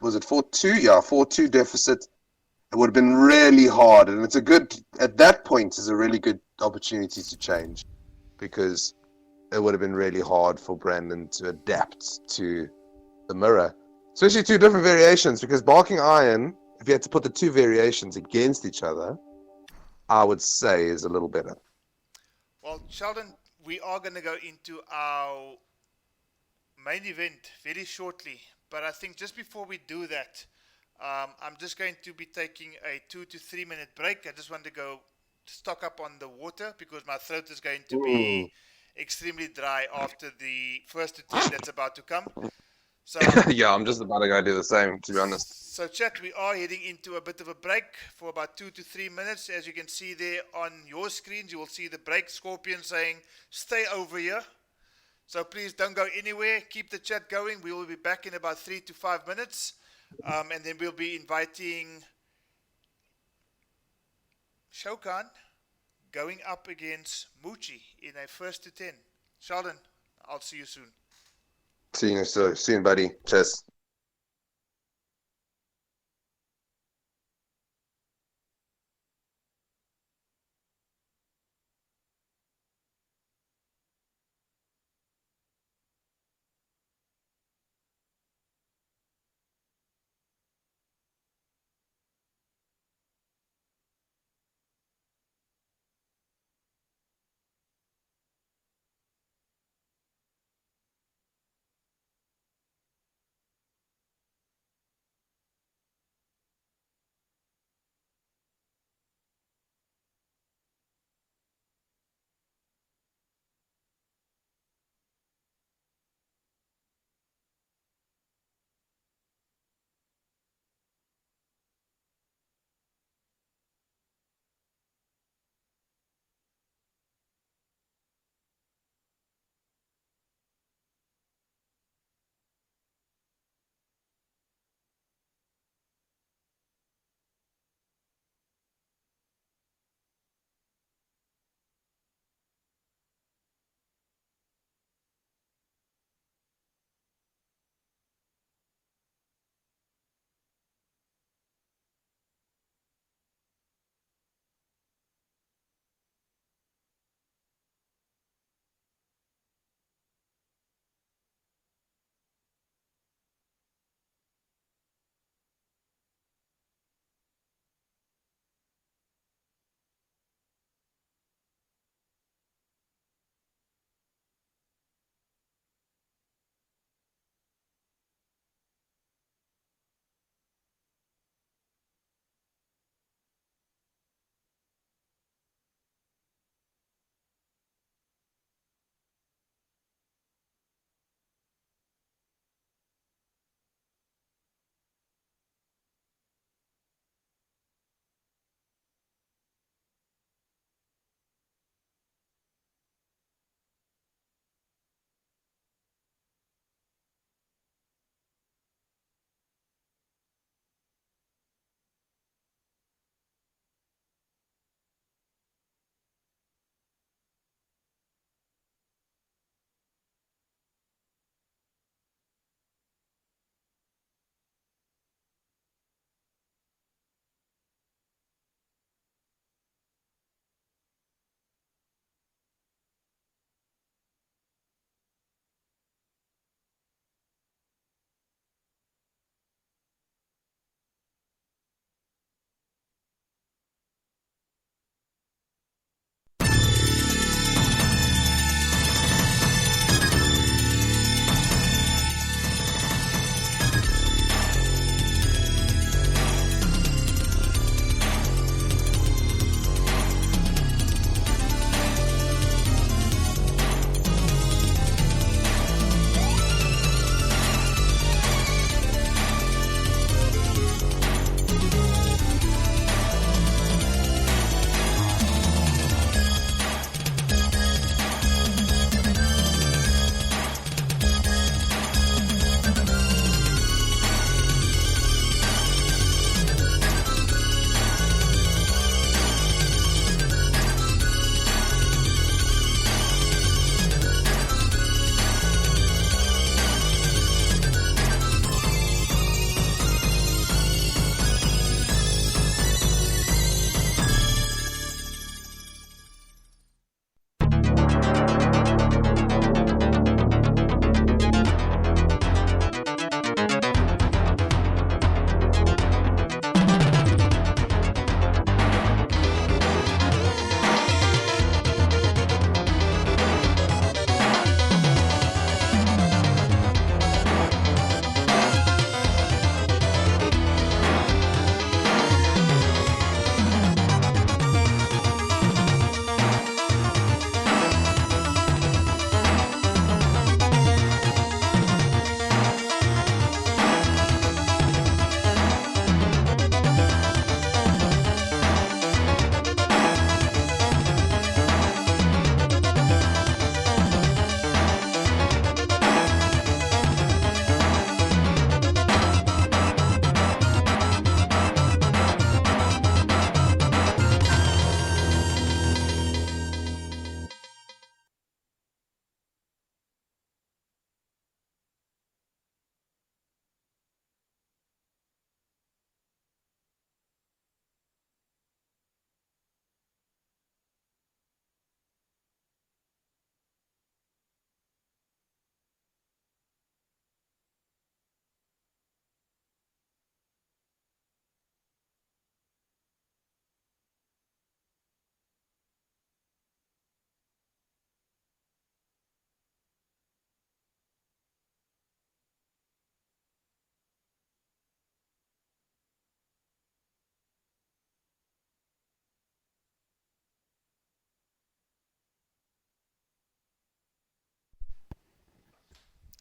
was it 4-2? Yeah, 4-2 deficit. It would have been really hard, and it's a good at that point is a really good opportunity to change because it would have been really hard for Brandon to adapt to the mirror, especially two different variations. Because Barking Iron, if you had to put the two variations against each other, I would say is a little better. Well, Sheldon, we are going to go into our main event very shortly, but I think just before we do that, I'm just going to be taking a 2 to 3 minute break. I just want to go stock up on the water because my throat is going to Mm. be extremely dry after the first to 10 that's about to come. So, Yeah, I'm just about to go do the same, to be honest. so chat, we are heading into a bit of a break for about 2 to 3 minutes. As you can see there on your screens, you will see the break scorpion saying, stay over here. So please don't go anywhere. Keep the chat going. We will be back in about 3 to 5 minutes. And then we'll be inviting Shogun going up against Moochi in a first to 10. Sheldon, I'll see you soon. See you soon, buddy. Cheers.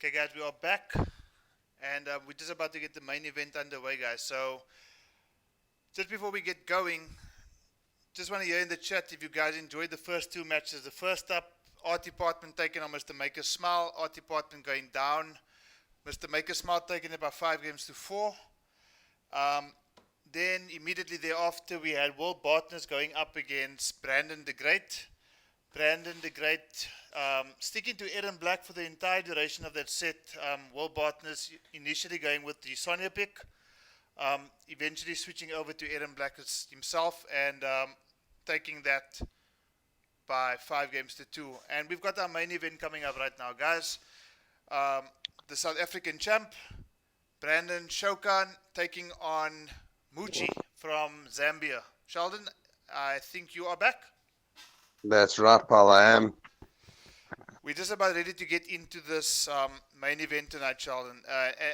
Okay, guys, we are back, and we're just about to get the main event underway, guys. So, just before we get going, just want to hear in the chat if you guys enjoyed the first two matches. The first up, Art Department taking on Mr. Make a Smile. Art Department going down. Mr. Make a Smile taking it by 5-4. Then immediately thereafter, we had World Botanist going up against Brandon the Great. Brandon the Great sticking to Aaron Black for the entire duration of that set. World Botanist initially going with the Sonya pick, eventually switching over to Aaron Black himself and taking that by 5-2. And we've got our main event coming up right now, guys. The South African champ, Brandon Shogun, taking on Moochi from Zambia. Sheldon, I think you are back. That's right, pal. I am. We're just about ready to get into this main event tonight, Sheldon.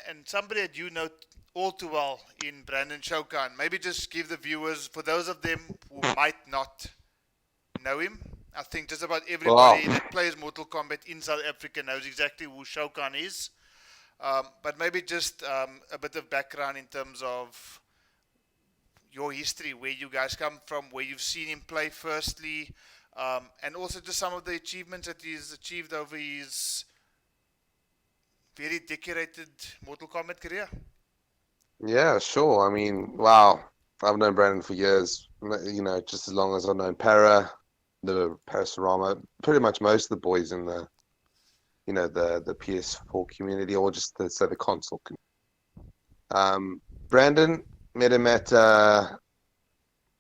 And somebody that you know all too well in Brandon Shogun, maybe just give the viewers, for those of them who might not know him, I think just about everybody that plays Mortal Kombat in South Africa knows exactly who Shogun is. But maybe just a bit of background in terms of your history, where you guys come from, where you've seen him play firstly, and also just some of the achievements that he's achieved over his very decorated Mortal Kombat career. Yeah, sure. I mean, wow. I've known Brandon for years. You know, just as long as I've known Para, the Parasurama, pretty much most of the boys in the, you know, the PS4 community, or just the console community. Brandon, met him at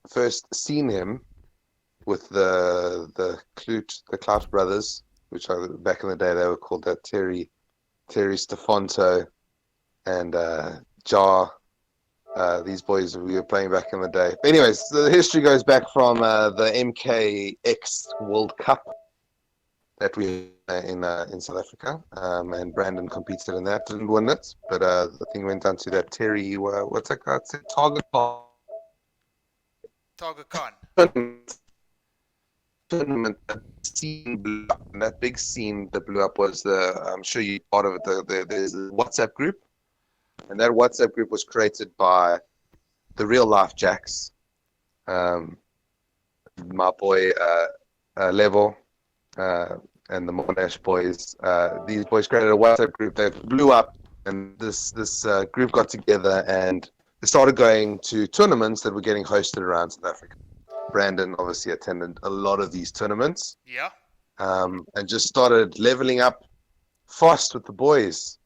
first seen him with the Clout brothers, which back in the day they were called that Terry Stefanto and Jar. These boys we were playing back in the day. But anyways, the history goes back from the MKX World Cup that we in South Africa, and Brandon competed in that, didn't win it, but the thing went down to that Terry, what's that guy? Targa Khan. Tournament that scene blew up, and that big scene that blew up was I'm sure you're part of it, there's a WhatsApp group, and that WhatsApp group was created by the real life Jacks, my boy Level, and the Monash boys. These boys created a WhatsApp group that blew up, and this group got together and they started going to tournaments that were getting hosted around South Africa. Brandon obviously attended a lot of these tournaments. Yeah. And just started leveling up fast with the boys.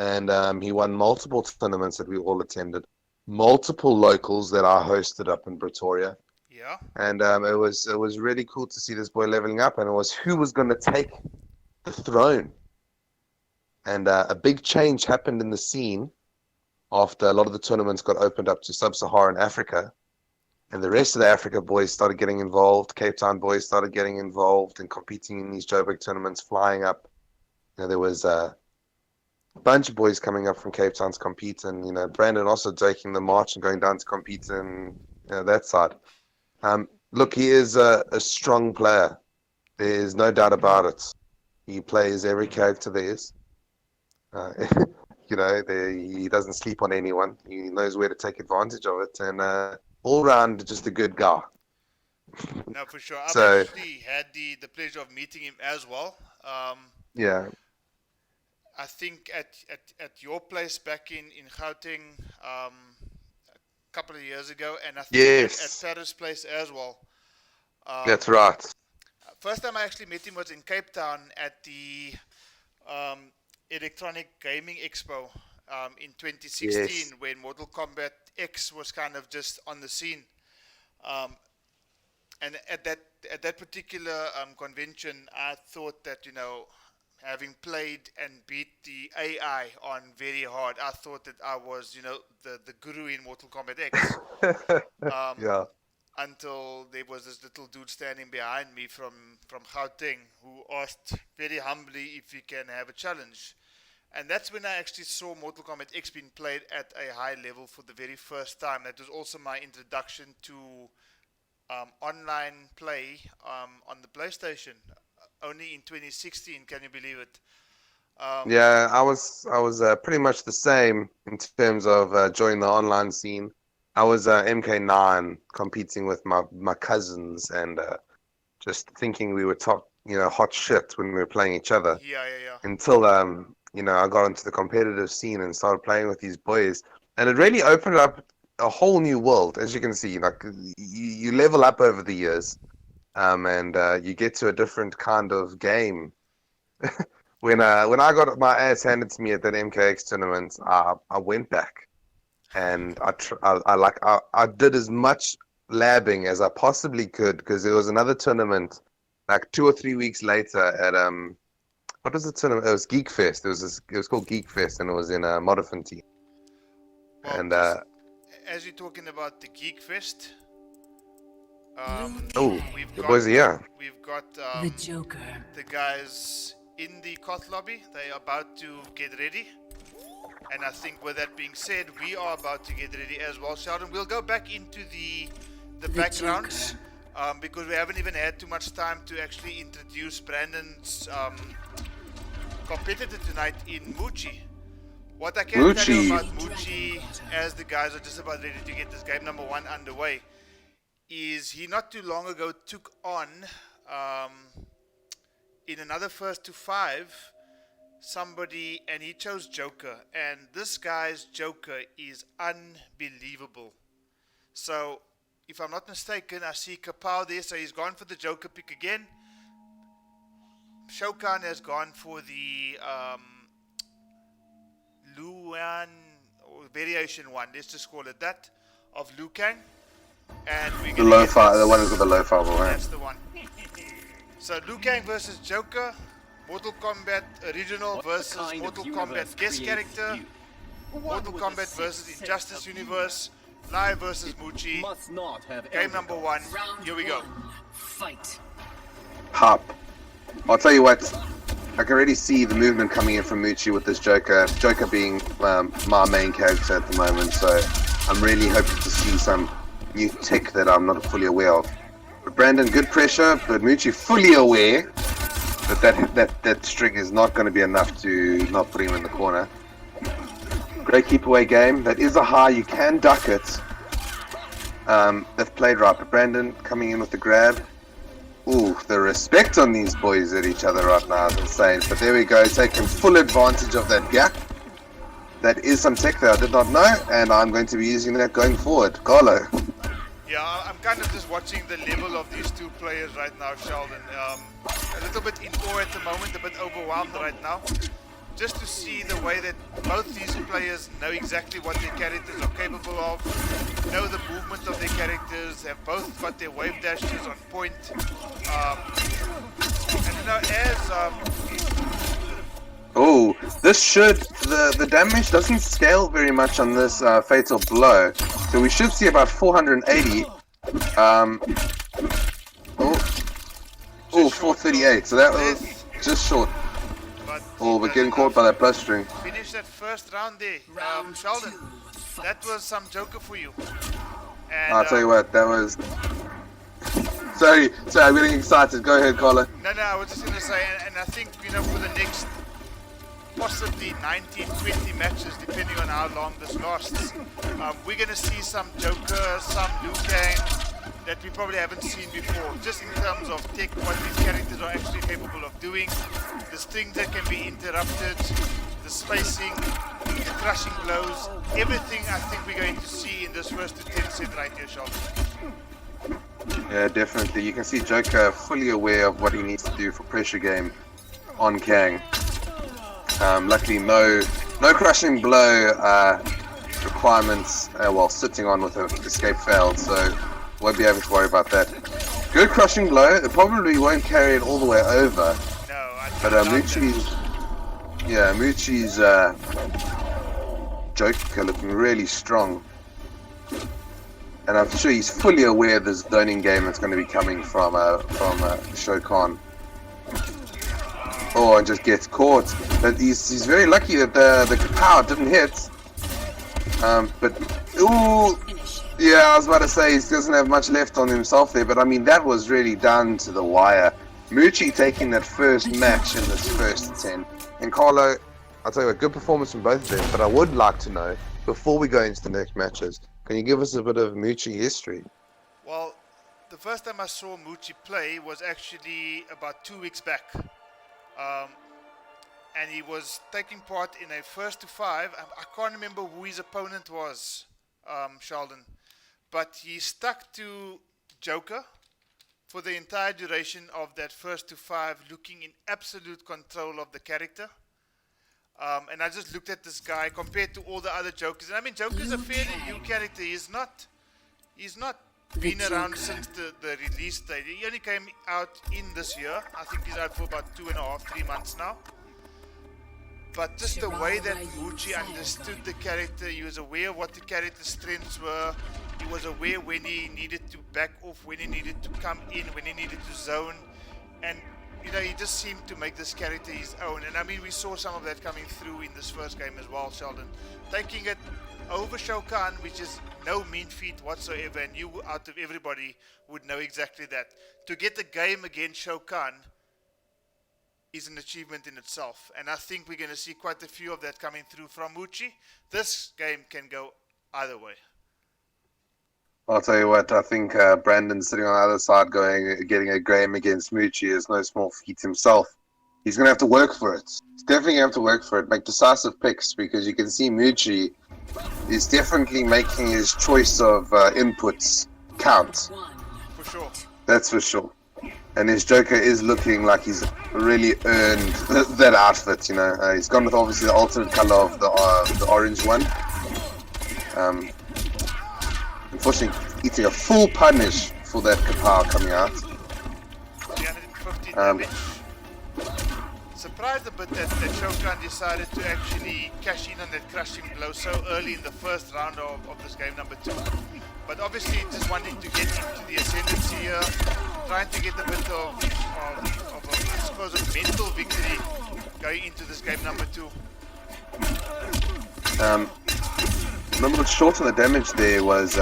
And he won multiple tournaments that we all attended, multiple locals that I hosted up in Pretoria. Yeah. And it was really cool to see this boy leveling up, and it was who was going to take the throne. And a big change happened in the scene after a lot of the tournaments got opened up to sub-Saharan Africa. And the rest of the Africa boys started getting involved. Cape Town boys started getting involved and competing in these Joburg tournaments, flying up. You know, there was a bunch of boys coming up from Cape Town to compete, and you know, Brandon also taking the march and going down to compete in that side. Look, he is a strong player. There's no doubt about it. He plays every character there is. You know, he doesn't sleep on anyone. He knows where to take advantage of it, and all round just a good guy. No, for sure. I've So, actually had the pleasure of meeting him as well. yeah, I think at your place back in Gauteng a couple of years ago, and I think yes, at Paris' place as well. that's right. First time I actually met him was in Cape Town at the Electronic Gaming Expo in 2016, Yes. when Mortal Kombat X was kind of just on the scene. And at that particular convention, I thought that, you know, having played and beat the AI on very hard, I thought that I was, you know, the guru in Mortal Kombat X. Yeah. Until there was this little dude standing behind me from Gauteng who asked very humbly if he can have a challenge. And that's when I actually saw Mortal Kombat X being played at a high level for the very first time. That was also my introduction to online play on the PlayStation. Only in 2016, can you believe it? Yeah, I was pretty much the same in terms of joining the online scene. I was MK9 competing with my cousins and just thinking we were top, hot shit when we were playing each other. Yeah, yeah, yeah. Until I got into the competitive scene and started playing with these boys, and it really opened up a whole new world. As you can see, like you level up over the years, and you get to a different kind of game. When I got my ass handed to me at that MKX tournament, I went back and I did as much labbing as I possibly could because there was another tournament like 2 or 3 weeks later at what was the tournament? It was Geek Fest. It was called Geek Fest and it was in Modderfontein. Well, And as you're talking about the Geek Fest, oh, we've the got, boys are here. we've got The Joker. the guys in the COT lobby. They are about to get ready. And I think with that being said, we are about to get ready as well, Sheldon. We'll go back into the backgrounds because we haven't even had too much time to actually introduce Brandon's competitor tonight in Moochi. What I can tell you about Moochi, as the guys are just about ready to get this game number 1 underway, is he not too long ago took on, in another first to 5, somebody, and he chose Joker. And this guy's Joker is unbelievable. So, if I'm not mistaken, I see Kapow there, so he's gone for the Joker pick again. Shogun has gone for the Luan, or variation 1, let's just call it that, of Liu Kang. And we're The gonna low get five, this- the one with the low five, right? That's the one. So Liu Kang versus Joker, Mortal Kombat original versus Mortal Kombat guest character, Mortal Kombat versus Injustice Universe, Live versus Moochi. Game number 1. Here we go. Fight. Hop. I'll tell you what, I can already see the movement coming in from Moochi with this Joker. Joker being my main character at the moment, so I'm really hoping to see some new tech that I'm not fully aware of. But Brandon, good pressure, but Moochi fully aware that string is not going to be enough to not put him in the corner. Great keep away game. That is a high. You can duck it. They've played right, but Brandon coming in with the grab. Ooh, the respect on these boys at each other right now is insane. But there we go, taking full advantage of that gap. That is some tech that I did not know, and I'm going to be using that going forward. Carlo. Yeah, I'm kind of just watching the level of these two players right now, Sheldon. A little bit in awe at the moment, a bit overwhelmed right now. Just to see the way that both these players know exactly what their characters are capable of, know the movement of their characters, have both got their wave dashes on point. And Oh, this should, the damage doesn't scale very much on this fatal blow, so we should see about 480. Oh, 438, so that was just short. Oh, but getting caught by that plus string. Finish that first round there, Sheldon. That was some Joker for you. And, I'll tell you what, that was... Sorry, I'm getting excited. Go ahead, Carlo. No, I was just going to say, and I think, for the next possibly 19, 20 matches, depending on how long this lasts, we're going to see some Joker, some Liu Kang that we probably haven't seen before, just in terms of tech, what these characters are actually capable of doing, the strings that can be interrupted, the spacing, the crushing blows, everything I think we're going to see in this first to 10 set right here, Sheldon. Yeah, definitely. You can see Joker fully aware of what he needs to do for pressure game on Kang. Luckily, no crushing blow requirements while sitting on with an escape failed, so won't be able to worry about that. Good crushing blow. It probably won't carry it all the way over. No, But Moochi's Joker looking really strong. And I'm sure he's fully aware of this zoning game that's going to be coming from Shogun. Oh, and just gets caught. But he's very lucky that the power didn't hit. But ooh, yeah, I was about to say he doesn't have much left on himself there. But I mean, that was really done to the wire. Moochi taking that first match in this first 10. and Carlo, I'll tell you a good performance from both of them. But I would like to know, before we go into the next matches, can you give us a bit of Moochi history? Well, the first time I saw Moochi play was actually about 2 weeks back. And he was taking part in a first to 5. I can't remember who his opponent was, Sheldon. But he stuck to Joker for the entire duration of that first to 5, looking in absolute control of the character. And I just looked at this guy compared to all the other Jokers. And I mean, Joker's a fairly new character. He's not been around since the release date. He only came out in this year. I think he's out for about 2.5, 3 months now. But just the way that Moochi understood the character, he was aware of what the character's strengths were. He was aware when he needed to back off, when he needed to come in, when he needed to zone. And, you know, he just seemed to make this character his own. And I mean, we saw some of that coming through in this first game as well, Sheldon. Taking it over Shogun, which is no mean feat whatsoever. And you, out of everybody, would know exactly that. To get the game against Shogun is an achievement in itself, and I think we're going to see quite a few of that coming through from Moochi. This game can go either way. I'll tell you what, I think Brandon sitting on the other side getting a game against Moochi is no small feat himself. He's going to have to work for it. He's definitely going to have to work for it, make decisive picks, because you can see Moochi is definitely making his choice of inputs count. For sure. That's for sure. And his Joker is looking like he's really earned that outfit, you know. He's gone with obviously the alternate color of the orange one. Unfortunately, eating a full punish for that kapow coming out. 350 damage. Surprised a bit that Shogun decided to actually cash in on that crushing blow so early in the first round of this game number 2. But obviously just wanting to get into the ascendancy here, trying to get a bit of I suppose, a mental victory going into this game number 2. A little bit short on the damage there was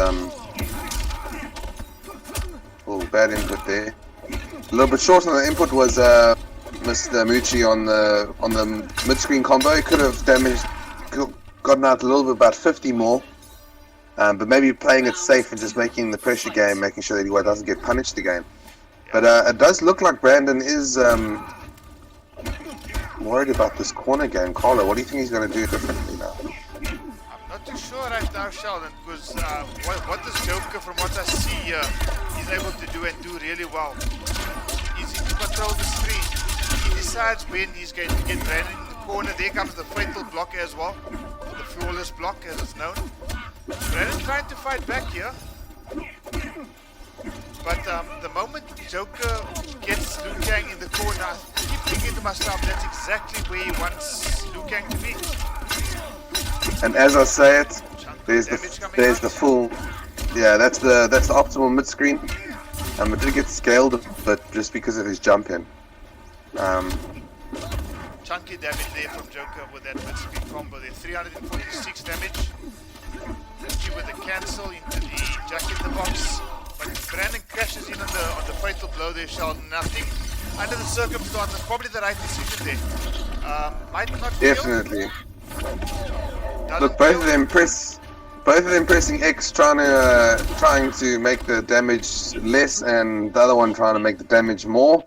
bad input there. A little bit short on the input was Mr. Moochi on the mid-screen combo. He could have gotten out a little bit, about 50 more. But maybe playing it safe and just making the pressure game, making sure that he doesn't get punished again. But it does look like Brandon is worried about this corner game. Carlo, what do you think he's going to do differently now? I'm not too sure right now, Sheldon, because what this Joker, from what I see here, is able to do and do really well is he can control the screen. He decides when he's going to get Brandon in the corner. There comes the fatal block as well, or the flawless block as it's known. Brandon trying to fight back here, but the moment Joker gets Liu Kang in the corner, I keep thinking to myself, that's exactly where he wants Liu Kang to be. And as I say it, there's the full, yeah, that's the optimal mid screen. It did get scaled, but just because of his jump in. Chunky damage there from Joker with that mid screen combo there, 346 damage. With the cancel into the jack in the box, but Brandon crashes in on the fatal blow there, Sheldon. And I think under the circumstances, probably the right decision there. Might not definitely. Look, both of them pressing X, trying to make the damage less, and the other one trying to make the damage more.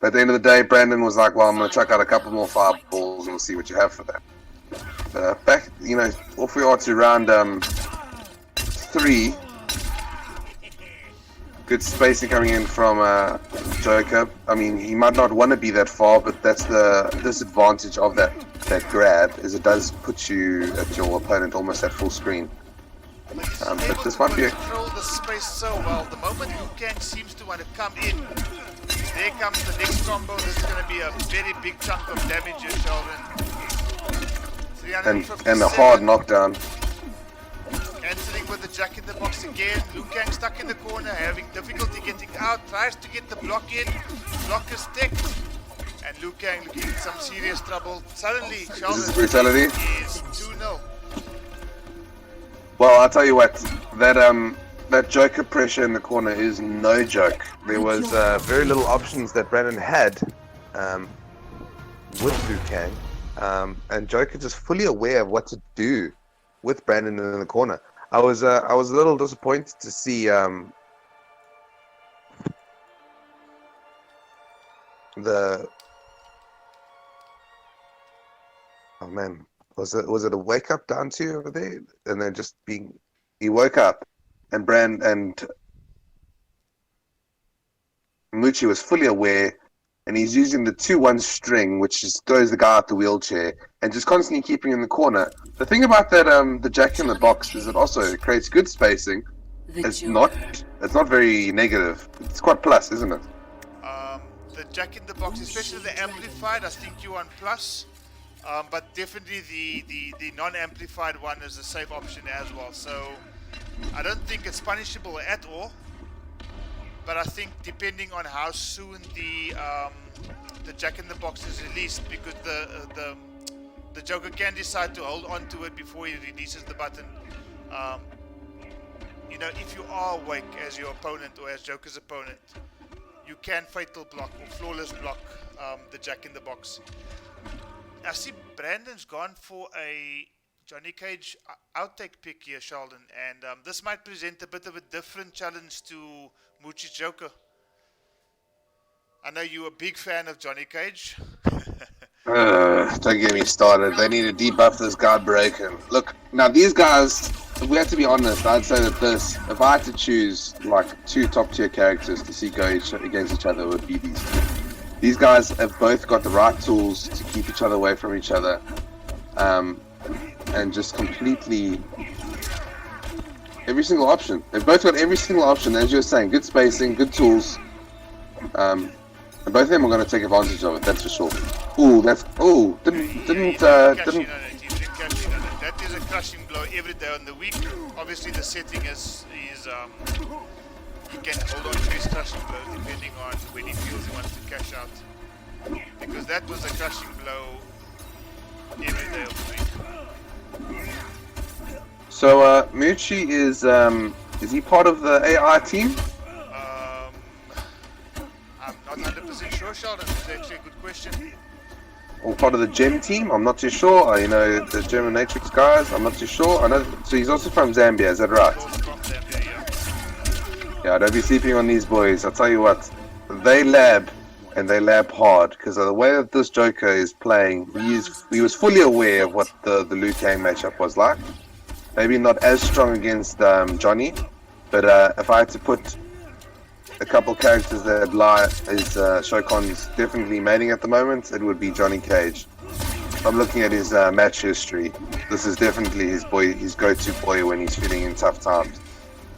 But at the end of the day, Brandon was like, "Well, I'm going to chuck out a couple more fireballs, and we'll see what you have for that." Back, you know, off we are to round 3. Good spacing coming in from Joker. I mean, he might not want to be that far, but that's the disadvantage of that grab, is it does put you at your opponent almost at full screen. But this might be control the space so well. The moment Liu Kang seems to want to come in, there comes the next combo. This is going to be a very big chunk of damage here, Sheldon. And a hard knockdown. Cancelling with the jack in the box again. Liu Kang stuck in the corner, having difficulty getting out. Tries to get the block in. Block is ticked. And Liu Kang looking in some serious trouble. Suddenly, Sheldon is brutality. Is 2-0. Well, I'll tell you what. That Joker pressure in the corner is no joke. There was very little options that Brandon had with Liu Kang. and Joker just fully aware of what to do with Brandon in the corner. I was a little disappointed to see the oh man, was it a wake up down to over there? And then just being he woke up and Moochi was fully aware, and he's using the 2-1 string, which just throws the guy out the wheelchair, and just constantly keeping in the corner. The thing about that, the Jack in the Box, is it also creates good spacing. It's not very negative. It's quite plus, isn't it? The Jack in the Box, especially the amplified, I think you're on plus. But definitely the non-amplified one is a safe option as well. So I don't think it's punishable at all. But I think depending on how soon the Jack in the Box is released, because the Joker can decide to hold on to it before he releases the button. You know, if you are awake as your opponent or as Joker's opponent, you can fatal block or flawless block the Jack in the Box. I see Brandon's gone for a Johnny Cage outtake pick here, Sheldon, and this might present a bit of a different challenge to Moochi's Joker. I know you're a big fan of Johnny Cage. Don't get me started. They need to debuff this guy Breaking. Look, now these guys, if we have to be honest, I'd say that if I had to choose like 2 top tier characters to see go against each other, it would be these 2. These guys have both got the right tools to keep each other away from each other, and just completely every single option. They've both got every single option, as you were saying. Good spacing, good tools, and both of them are going to take advantage of it. That's for sure. Didn't That is a crushing blow every day on the week. Obviously, the setting is he can hold on to his crushing blow depending on when he feels he wants to cash out. Because that was a crushing blow every day of the week. So Moochi is he part of the AI team? I'm not 100% sure, Sheldon. It's actually a good question. Or part of the Gem team? I'm not too sure. You know, the Gem Matrix guys. I'm not too sure. I know. So he's also from Zambia. Is that right? From Zambia, yeah. Yeah. Don't be sleeping on these boys. I'll tell you what. They lab, and they lab hard, because of the way that this Joker is playing. He was fully aware of what the Liu Kang matchup was like. Maybe not as strong against Johnny, but if I had to put a couple characters that lie is Shogun's definitely mating at the moment, it would be Johnny Cage. I'm looking at his match history. This is definitely his go-to boy when he's feeling in tough times.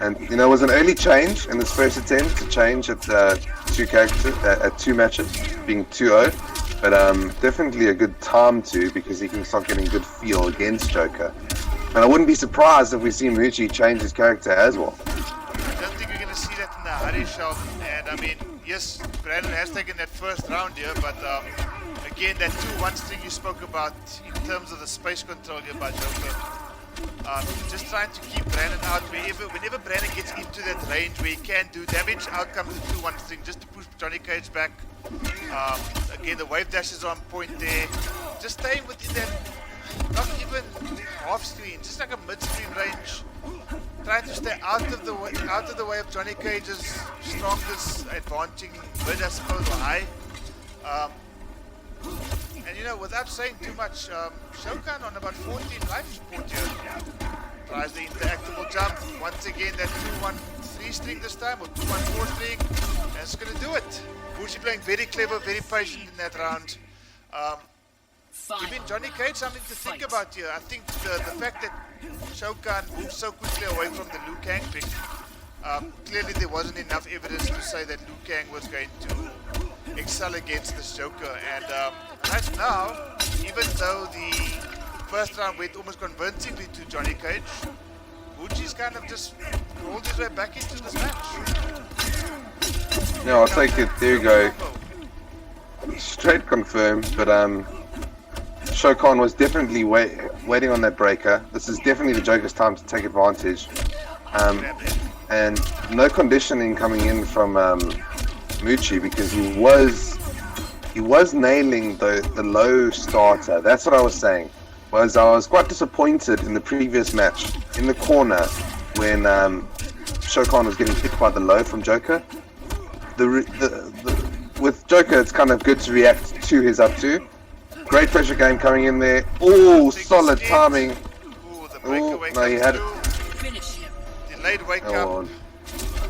And you know, it was an early change in his first attempt to change at 2 matches, being 2-0. But definitely a good time to, because he can start getting good feel against Joker. And I wouldn't be surprised if we see Moochi change his character as well. I don't think we're going to see that in the hurry, Sheldon. And I mean, yes, Brandon has taken that first round here, but again, that 2-1 string you spoke about in terms of the space control here by Joker, just trying to keep Brandon out whenever Brandon gets into that range where he can do damage, out comes the 2-1 string just to push Johnny Cage back. Again, the wave dash is on point there. Just staying within that, not even half screen, just like a mid-screen range. Trying to stay out of the way of Johnny Cage's strongest advantaging mid, I suppose, or high. And you know, without saying too much, Shogun on about 14 life support here. Tries the interactable jump. Once again, that 2-1-3 string this time, or 2-1-4 string. And it's going to do it. Moochi playing very clever, very patient in that round. Giving Johnny Cage something to think about here. I think the fact that Shogun moved so quickly away from the Liu Kang pick, clearly there wasn't enough evidence to say that Liu Kang was going to excel against this Joker. And right now, even though the first round went almost convincingly to Johnny Cage, Moochi's kind of just rolled his way back into this match. No, I'll take it. There you go. Straight confirmed, but Shogun was definitely waiting on that breaker. This is definitely the Joker's time to take advantage. And no conditioning coming in from Moochi, because he was he was nailing the low starter. That's what I was saying. I was quite disappointed in the previous match in the corner when Shogun was getting hit by the low from Joker. With Joker, it's kind of good to react to his up two. Great pressure game coming in there. Oh, solid timing. Ooh, the breakaway no, he comes had through. Finish him. Delayed wake Oh, up.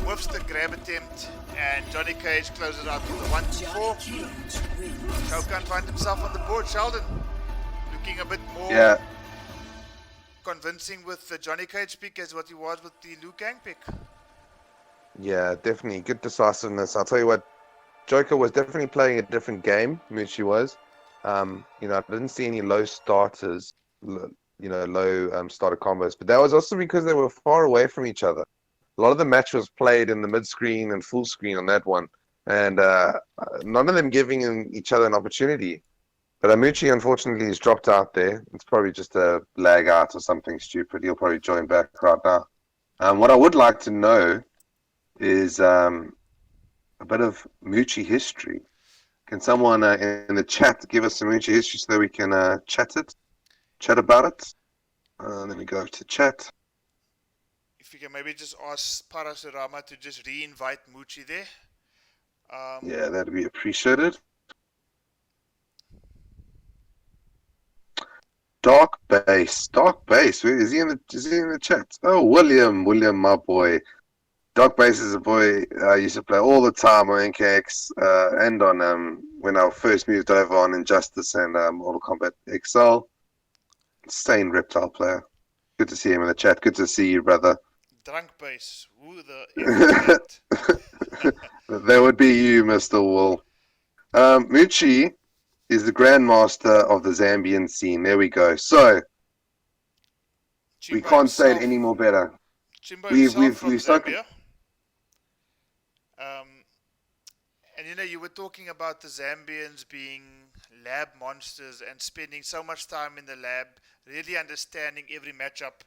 Whiffs the grab attempt. And Johnny Cage closes out with a 1-4. Cage wins. Shogun finds himself on the board. Sheldon looking a bit more yeah. convincing with the Johnny Cage pick as what he was with the Liu Kang pick. Yeah, definitely. Good decisiveness. I'll tell you what, Joker was definitely playing a different game, Moochi was. I didn't see any low starters, low starter combos, but that was also because they were far away from each other. A lot of the match was played in the mid-screen and full screen on that one, and none of them giving each other an opportunity. But Moochi, unfortunately, has dropped out there. It's probably just a lag out or something stupid. He'll probably join back right now. What I would like to know is a bit of Moochi history. Can someone in the chat give us some Moochi history so that we can chat about it? Let me go to chat. If you can maybe just ask Parasurama to just re-invite Moochi there. Yeah, that'd be appreciated. Dark Base. Where is he in the chat? Oh, William, my boy. Dark Base is a boy I used to play all the time on NKX and on when I first moved over on Injustice and Mortal Kombat XL. Insane reptile player. Good to see him in the chat. Good to see you, brother. Drunk base. Who the F is that? That would be you, Mr. Wool. Moochi is the grandmaster of the Zambian scene. There we go. So we Chimbo can't say it himself- any more better. Chimbo We've himself from spoken. Zambia. And you were talking about the Zambians being lab monsters and spending so much time in the lab, really understanding every matchup.